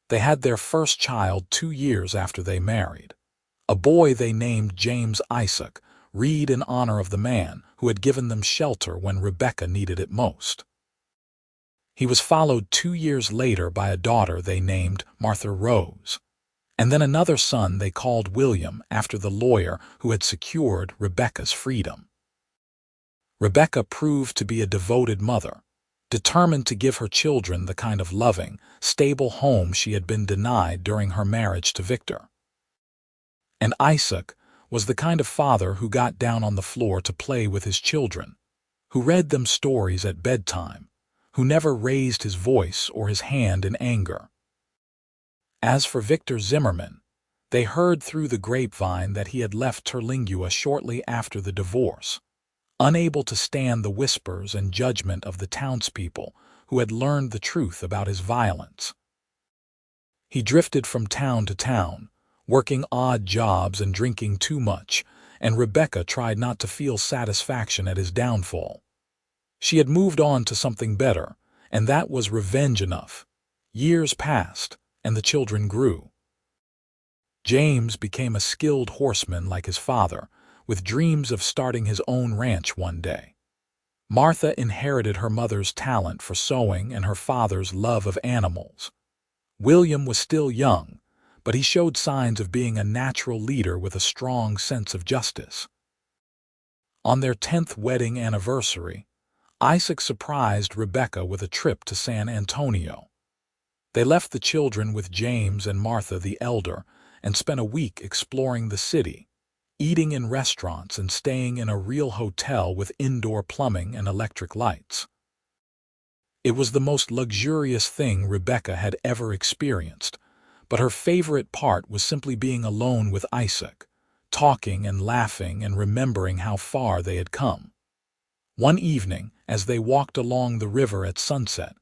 They had their first child 2 years after they married, a boy they named James Isaac, Reed in honor of the man who had given them shelter when Rebekah needed it most. He was followed 2 years later by a daughter they named Martha Rose, and then another son they called William after the lawyer who had secured Rebekah's freedom. Rebekah proved to be a devoted mother, determined to give her children the kind of loving, stable home she had been denied during her marriage to Victor. And Isaac was the kind of father who got down on the floor to play with his children, who read them stories at bedtime, who never raised his voice or his hand in anger. As for Victor Zimmerman, they heard through the grapevine that he had left Terlingua shortly after the divorce, unable to stand the whispers and judgment of the townspeople who had learned the truth about his violence. He drifted from town to town, working odd jobs and drinking too much, and Rebekah tried not to feel satisfaction at his downfall. She had moved on to something better, and that was revenge enough. Years passed, and the children grew. James became a skilled horseman like his father, with dreams of starting his own ranch one day. Martha inherited her mother's talent for sewing and her father's love of animals. William was still young, but he showed signs of being a natural leader with a strong sense of justice. On their 10th wedding anniversary, Isaac surprised Rebekah with a trip to San Antonio. They left the children with James and Martha the elder and spent a week exploring the city, eating in restaurants and staying in a real hotel with indoor plumbing and electric lights. It was the most luxurious thing Rebekah had ever experienced, but her favorite part was simply being alone with Isaac, talking and laughing and remembering how far they had come. One evening, as they walked along the river at sunset,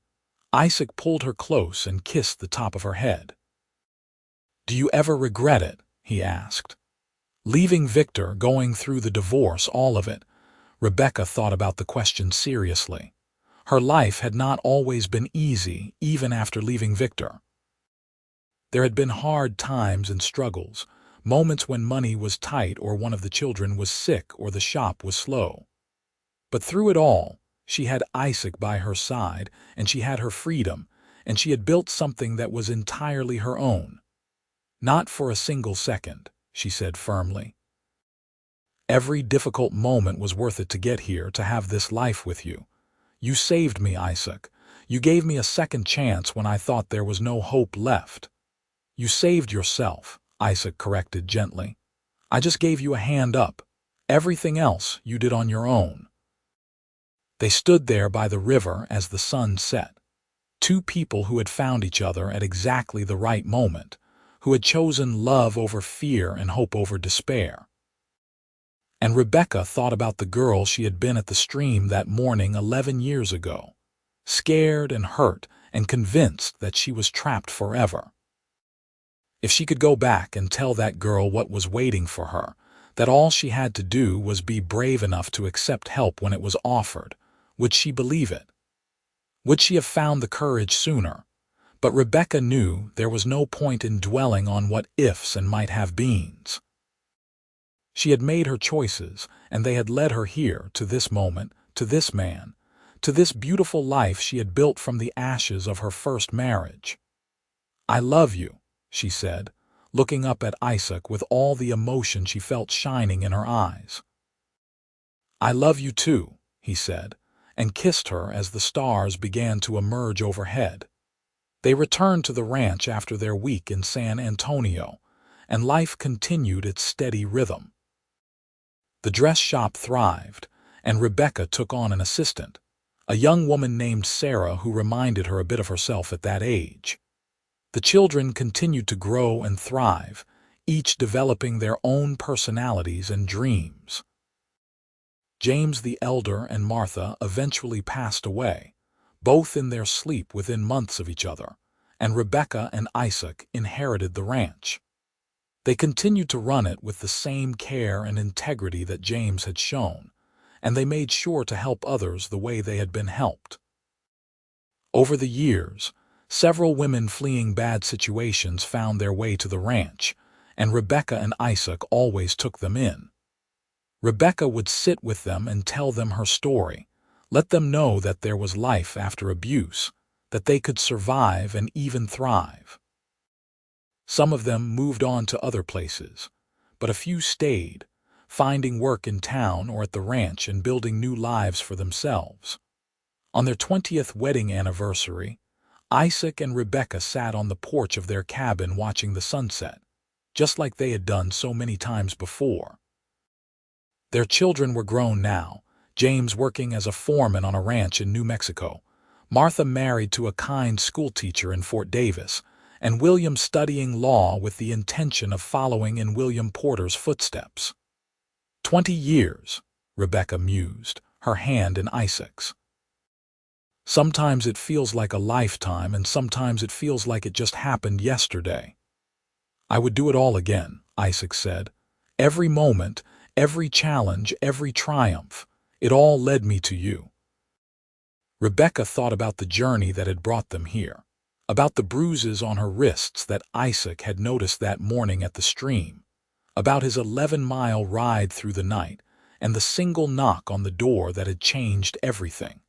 Isaac pulled her close and kissed the top of her head. "Do you ever regret it?" he asked. Leaving Victor, going through the divorce, all of it, Rebekah thought about the question seriously. Her life had not always been easy, even after leaving Victor. There had been hard times and struggles, moments when money was tight or one of the children was sick or the shop was slow. But through it all, she had Isaac by her side, and she had her freedom, and she had built something that was entirely her own. Not for a single second, she said firmly. Every difficult moment was worth it to get here, to have this life with you. You saved me, Isaac. You gave me a second chance when I thought there was no hope left. You saved yourself, Isaac corrected gently. I just gave you a hand up. Everything else you did on your own. They stood there by the river as the sun set. Two people who had found each other at exactly the right moment, who had chosen love over fear and hope over despair. And Rebecca thought about the girl she had been at the stream that morning 11 years ago, scared and hurt and convinced that she was trapped forever. If she could go back and tell that girl what was waiting for her, that all she had to do was be brave enough to accept help when it was offered, would she believe it? Would she have found the courage sooner? But Rebecca knew there was no point in dwelling on what ifs and might have beens. She had made her choices, and they had led her here, to this moment, to this man, to this beautiful life she had built from the ashes of her first marriage. I love you, she said, looking up at Isaac with all the emotion she felt shining in her eyes. I love you too, he said, and kissed her as the stars began to emerge overhead. They returned to the ranch after their week in San Antonio, and life continued its steady rhythm. The dress shop thrived, and Rebecca took on an assistant, a young woman named Sarah who reminded her a bit of herself at that age. The children continued to grow and thrive, each developing their own personalities and dreams. James the elder and Martha eventually passed away, both in their sleep within months of each other, and Rebecca and Isaac inherited the ranch. They continued to run it with the same care and integrity that James had shown, and they made sure to help others the way they had been helped. Over the years, several women fleeing bad situations found their way to the ranch, and Rebecca and Isaac always took them in. Rebecca would sit with them and tell them her story, let them know that there was life after abuse, that they could survive and even thrive. Some of them moved on to other places, but a few stayed, finding work in town or at the ranch and building new lives for themselves. On their 20th wedding anniversary, Isaac and Rebecca sat on the porch of their cabin watching the sunset, just like they had done so many times before. Their children were grown now, James working as a foreman on a ranch in New Mexico, Martha married to a kind schoolteacher in Fort Davis, and William studying law with the intention of following in William Porter's footsteps. 20 years, Rebecca mused, her hand in Isaac's. Sometimes it feels like a lifetime, and sometimes it feels like it just happened yesterday. I would do it all again, Isaac said. Every moment, every challenge, every triumph, it all led me to you. Rebecca thought about the journey that had brought them here, about the bruises on her wrists that Isaac had noticed that morning at the stream, about his 11-mile ride through the night, and the single knock on the door that had changed everything.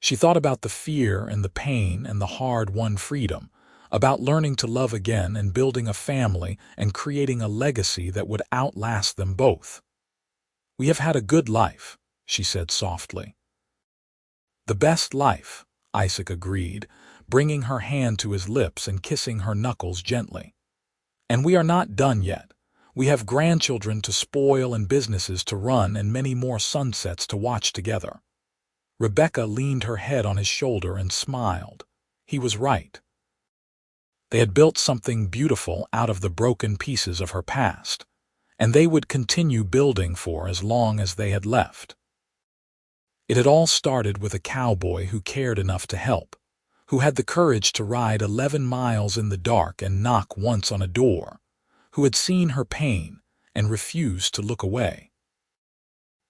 She thought about the fear and the pain and the hard-won freedom, about learning to love again and building a family and creating a legacy that would outlast them both. We have had a good life, she said softly. The best life, Isaac agreed, bringing her hand to his lips and kissing her knuckles gently. And we are not done yet. We have grandchildren to spoil and businesses to run and many more sunsets to watch together. Rebecca leaned her head on his shoulder and smiled. He was right. They had built something beautiful out of the broken pieces of her past, and they would continue building for as long as they had left. It had all started with a cowboy who cared enough to help, who had the courage to ride 11 miles in the dark and knock once on a door, who had seen her pain and refused to look away.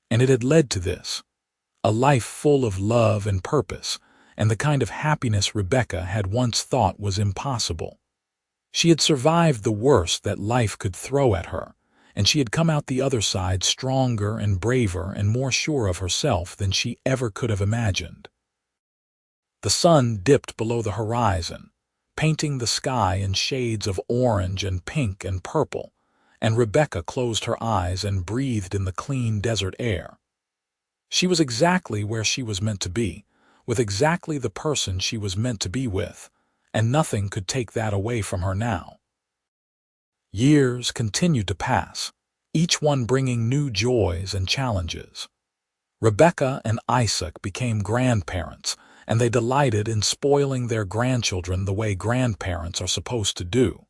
And it had led to this, a life full of love and purpose, and the kind of happiness Rebecca had once thought was impossible. She had survived the worst that life could throw at her, and she had come out the other side stronger and braver and more sure of herself than she ever could have imagined. The sun dipped below the horizon, painting the sky in shades of orange and pink and purple, and Rebecca closed her eyes and breathed in the clean desert air. She was exactly where she was meant to be, with exactly the person she was meant to be with, and nothing could take that away from her now. Years continued to pass, each one bringing new joys and challenges. Rebecca and Isaac became grandparents, and they delighted in spoiling their grandchildren the way grandparents are supposed to do.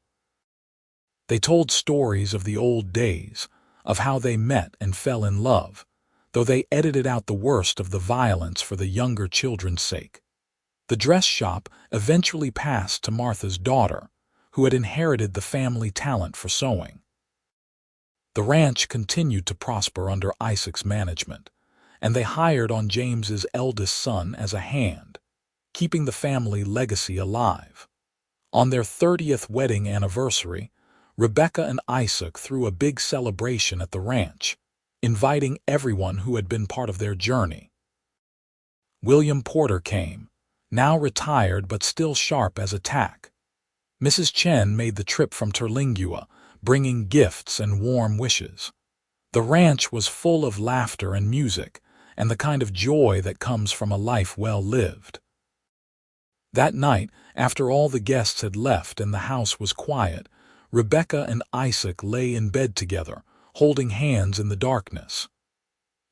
They told stories of the old days, of how they met and fell in love, though they edited out the worst of the violence for the younger children's sake. The dress shop eventually passed to Martha's daughter, who had inherited the family talent for sewing. The ranch continued to prosper under Isaac's management, and they hired on James's eldest son as a hand, keeping the family legacy alive. On their 30th wedding anniversary, Rebecca and Isaac threw a big celebration at the ranch, inviting everyone who had been part of their journey. William Porter came, now retired but still sharp as a tack. Mrs. Chen made the trip from Terlingua, bringing gifts and warm wishes. The ranch was full of laughter and music, and the kind of joy that comes from a life well lived. That night, after all the guests had left and the house was quiet, Rebecca and Isaac lay in bed together, holding hands in the darkness.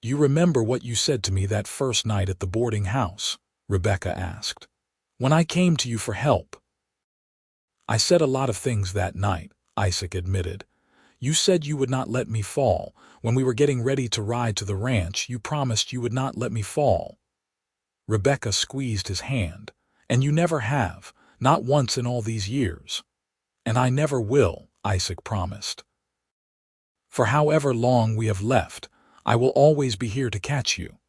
"You remember what you said to me that first night at the boarding house?" Rebecca asked. "When I came to you for help." "I said a lot of things that night," Isaac admitted. "You said you would not let me fall. When we were getting ready to ride to the ranch, you promised you would not let me fall." Rebecca squeezed his hand. "And you never have, not once in all these years." "And I never will," Isaac promised. "For however long we have left, I will always be here to catch you."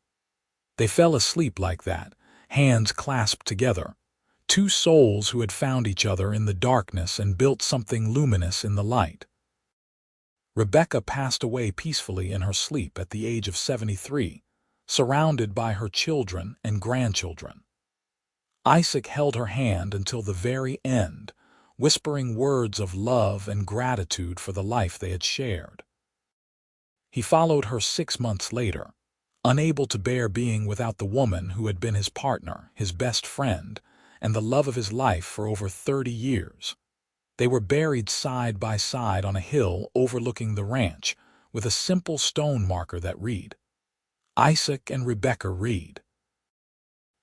They fell asleep like that, hands clasped together, two souls who had found each other in the darkness and built something luminous in the light. Rebecca passed away peacefully in her sleep at the age of 73, surrounded by her children and grandchildren. Isaac held her hand until the very end, whispering words of love and gratitude for the life they had shared. He followed her 6 months later, unable to bear being without the woman who had been his partner, his best friend, and the love of his life for over 30 years. They were buried side by side on a hill overlooking the ranch, with a simple stone marker that read, "Isaac and Rebecca Reed.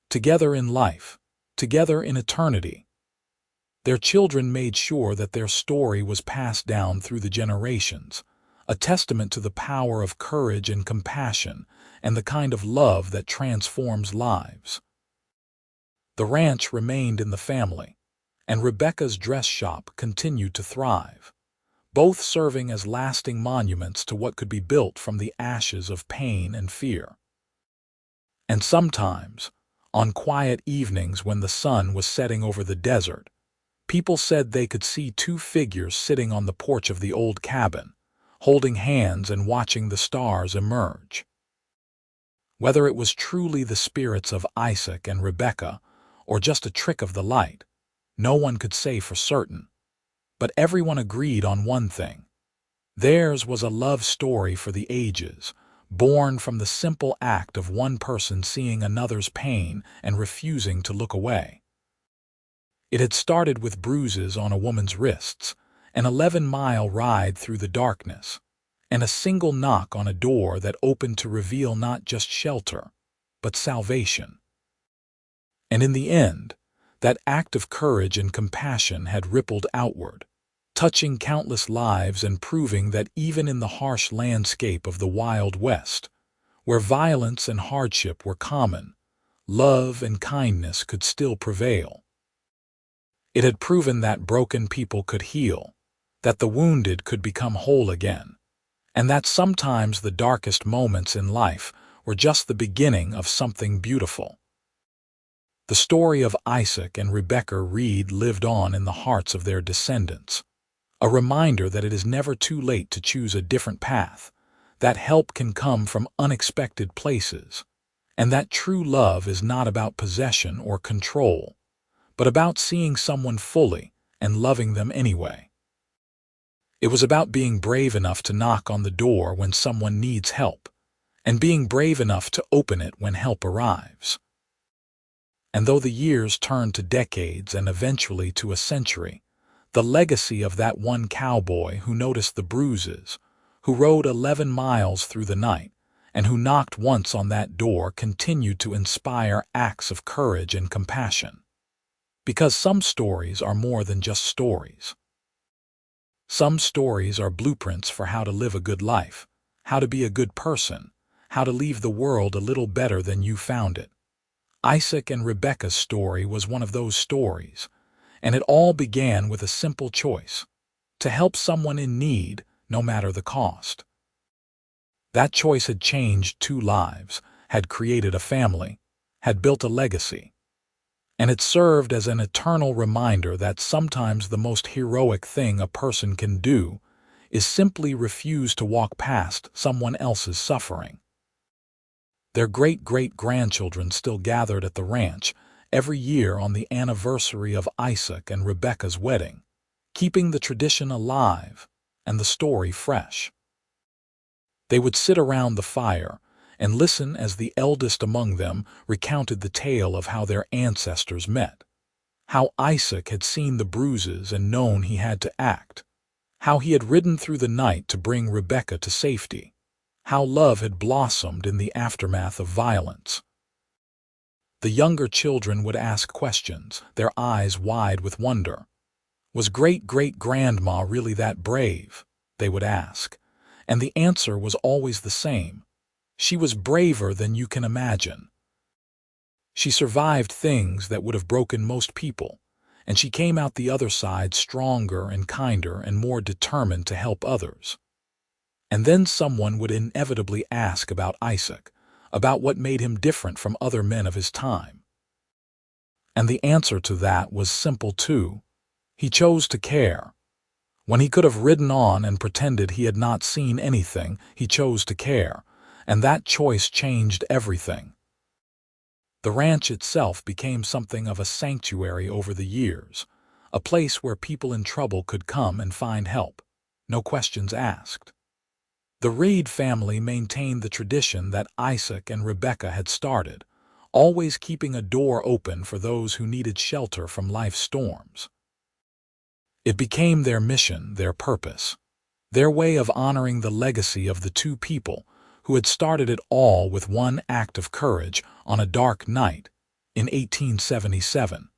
Together in life, together in eternity." Their children made sure that their story was passed down through the generations, a testament to the power of courage and compassion and the kind of love that transforms lives. The ranch remained in the family, and Rebecca's dress shop continued to thrive, both serving as lasting monuments to what could be built from the ashes of pain and fear. And sometimes, on quiet evenings when the sun was setting over the desert, people said they could see two figures sitting on the porch of the old cabin, holding hands and watching the stars emerge. Whether it was truly the spirits of Isaac and Rebecca or just a trick of the light, no one could say for certain. But everyone agreed on one thing. Theirs was a love story for the ages, born from the simple act of one person seeing another's pain and refusing to look away. It had started with bruises on a woman's wrists, an 11-mile ride through the darkness, and a single knock on a door that opened to reveal not just shelter, but salvation. And in the end, that act of courage and compassion had rippled outward, touching countless lives and proving that even in the harsh landscape of the Wild West, where violence and hardship were common, love and kindness could still prevail. It had proven that broken people could heal, that the wounded could become whole again, and that sometimes the darkest moments in life were just the beginning of something beautiful. The story of Isaac and Rebekah Reed lived on in the hearts of their descendants, a reminder that it is never too late to choose a different path, that help can come from unexpected places, and that true love is not about possession or control, but about seeing someone fully and loving them anyway. It was about being brave enough to knock on the door when someone needs help, and being brave enough to open it when help arrives. And though the years turned to decades and eventually to a century, the legacy of that one cowboy who noticed the bruises, who rode 11 miles through the night, and who knocked once on that door continued to inspire acts of courage and compassion. Because some stories are more than just stories. Some stories are blueprints for how to live a good life, how to be a good person, how to leave the world a little better than you found it. Isaac and Rebekah's story was one of those stories, and it all began with a simple choice: to help someone in need, no matter the cost. That choice had changed 2 lives, had created a family, had built a legacy. And it served as an eternal reminder that sometimes the most heroic thing a person can do is simply refuse to walk past someone else's suffering. Their great-great-grandchildren still gathered at the ranch every year on the anniversary of Isaac and Rebekah's wedding, keeping the tradition alive and the story fresh. They would sit around the fire and listen as the eldest among them recounted the tale of how their ancestors met, how Isaac had seen the bruises and known he had to act, how he had ridden through the night to bring Rebekah to safety, how love had blossomed in the aftermath of violence. The younger children would ask questions, their eyes wide with wonder. Was great-great-grandma really that brave? They would ask, and the answer was always the same. She was braver than you can imagine. She survived things that would have broken most people, and she came out the other side stronger and kinder and more determined to help others. And then someone would inevitably ask about Isaac, about what made him different from other men of his time. And the answer to that was simple too. He chose to care. When he could have ridden on and pretended he had not seen anything, he chose to care, and that choice changed everything. The ranch itself became something of a sanctuary over the years, a place where people in trouble could come and find help, no questions asked. The Reed family maintained the tradition that Isaac and Rebekah had started, always keeping a door open for those who needed shelter from life's storms. It became their mission, their purpose, their way of honoring the legacy of the 2 people who had started it all with one act of courage on a dark night in 1877.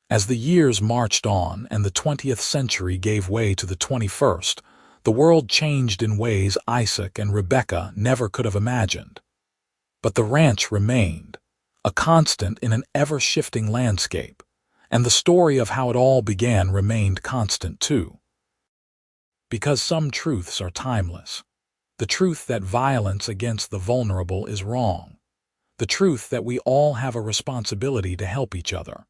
As the years marched on and the 20th century gave way to the 21st, the world changed in ways Isaac and Rebekah never could have imagined. But the ranch remained, a constant in an ever-shifting landscape, and the story of how it all began remained constant too. Because some truths are timeless. The truth that violence against the vulnerable is wrong. The truth that we all have a responsibility to help each other.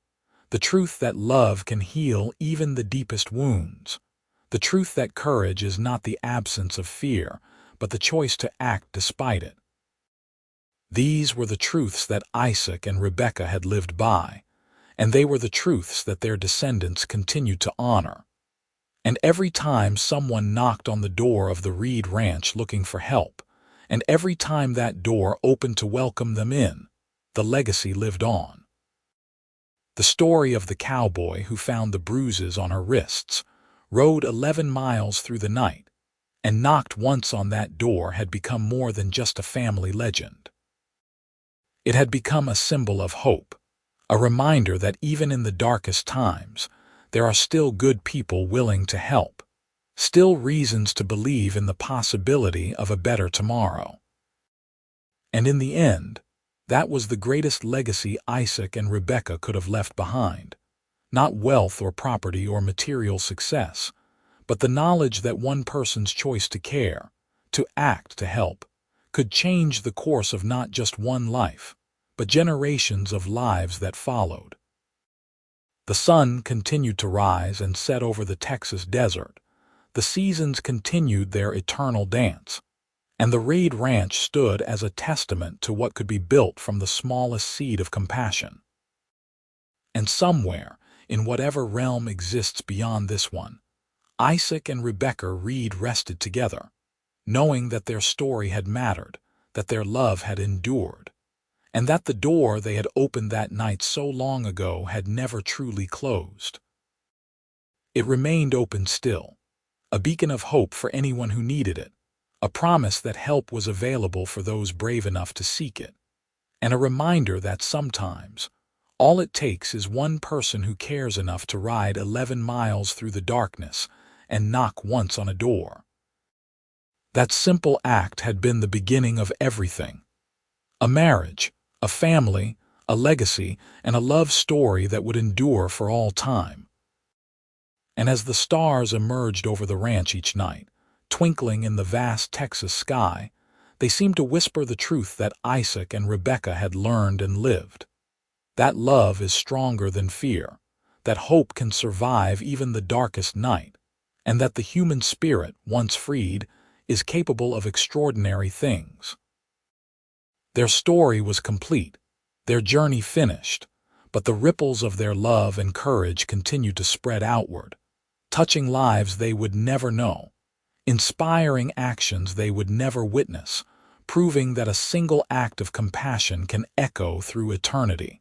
The truth that love can heal even the deepest wounds. The truth that courage is not the absence of fear, but the choice to act despite it. These were the truths that Isaac and Rebekah had lived by, and they were the truths that their descendants continued to honor. And every time someone knocked on the door of the Reed Ranch looking for help, and every time that door opened to welcome them in, the legacy lived on. The story of the cowboy who found the bruises on her wrists, rode 11 miles through the night, and knocked once on that door had become more than just a family legend. It had become a symbol of hope, a reminder that even in the darkest times, there are still good people willing to help, still reasons to believe in the possibility of a better tomorrow. And in the end, that was the greatest legacy Isaac and Rebekah could have left behind. Not wealth or property or material success, but the knowledge that one person's choice to care, to act, to help, could change the course of not just one life, but generations of lives that followed. The sun continued to rise and set over the Texas desert. The seasons continued their eternal dance, and the Reed Ranch stood as a testament to what could be built from the smallest seed of compassion. And somewhere, in whatever realm exists beyond this one, Isaac and Rebecca Reed rested together, knowing that their story had mattered, that their love had endured, and that the door they had opened that night so long ago had never truly closed. It remained open still, a beacon of hope for anyone who needed it, a promise that help was available for those brave enough to seek it, and a reminder that sometimes all it takes is one person who cares enough to ride 11 miles through the darkness and knock once on a door. That simple act had been the beginning of everything. A marriage, a family, a legacy, and a love story that would endure for all time. And as the stars emerged over the ranch each night, twinkling in the vast Texas sky, they seemed to whisper the truth that Isaac and Rebecca had learned and lived. That love is stronger than fear, that hope can survive even the darkest night, and that the human spirit, once freed, is capable of extraordinary things. Their story was complete, their journey finished, but the ripples of their love and courage continued to spread outward, touching lives they would never know, inspiring actions they would never witness, proving that a single act of compassion can echo through eternity.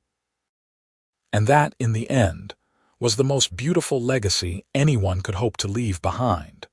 And that, in the end, was the most beautiful legacy anyone could hope to leave behind.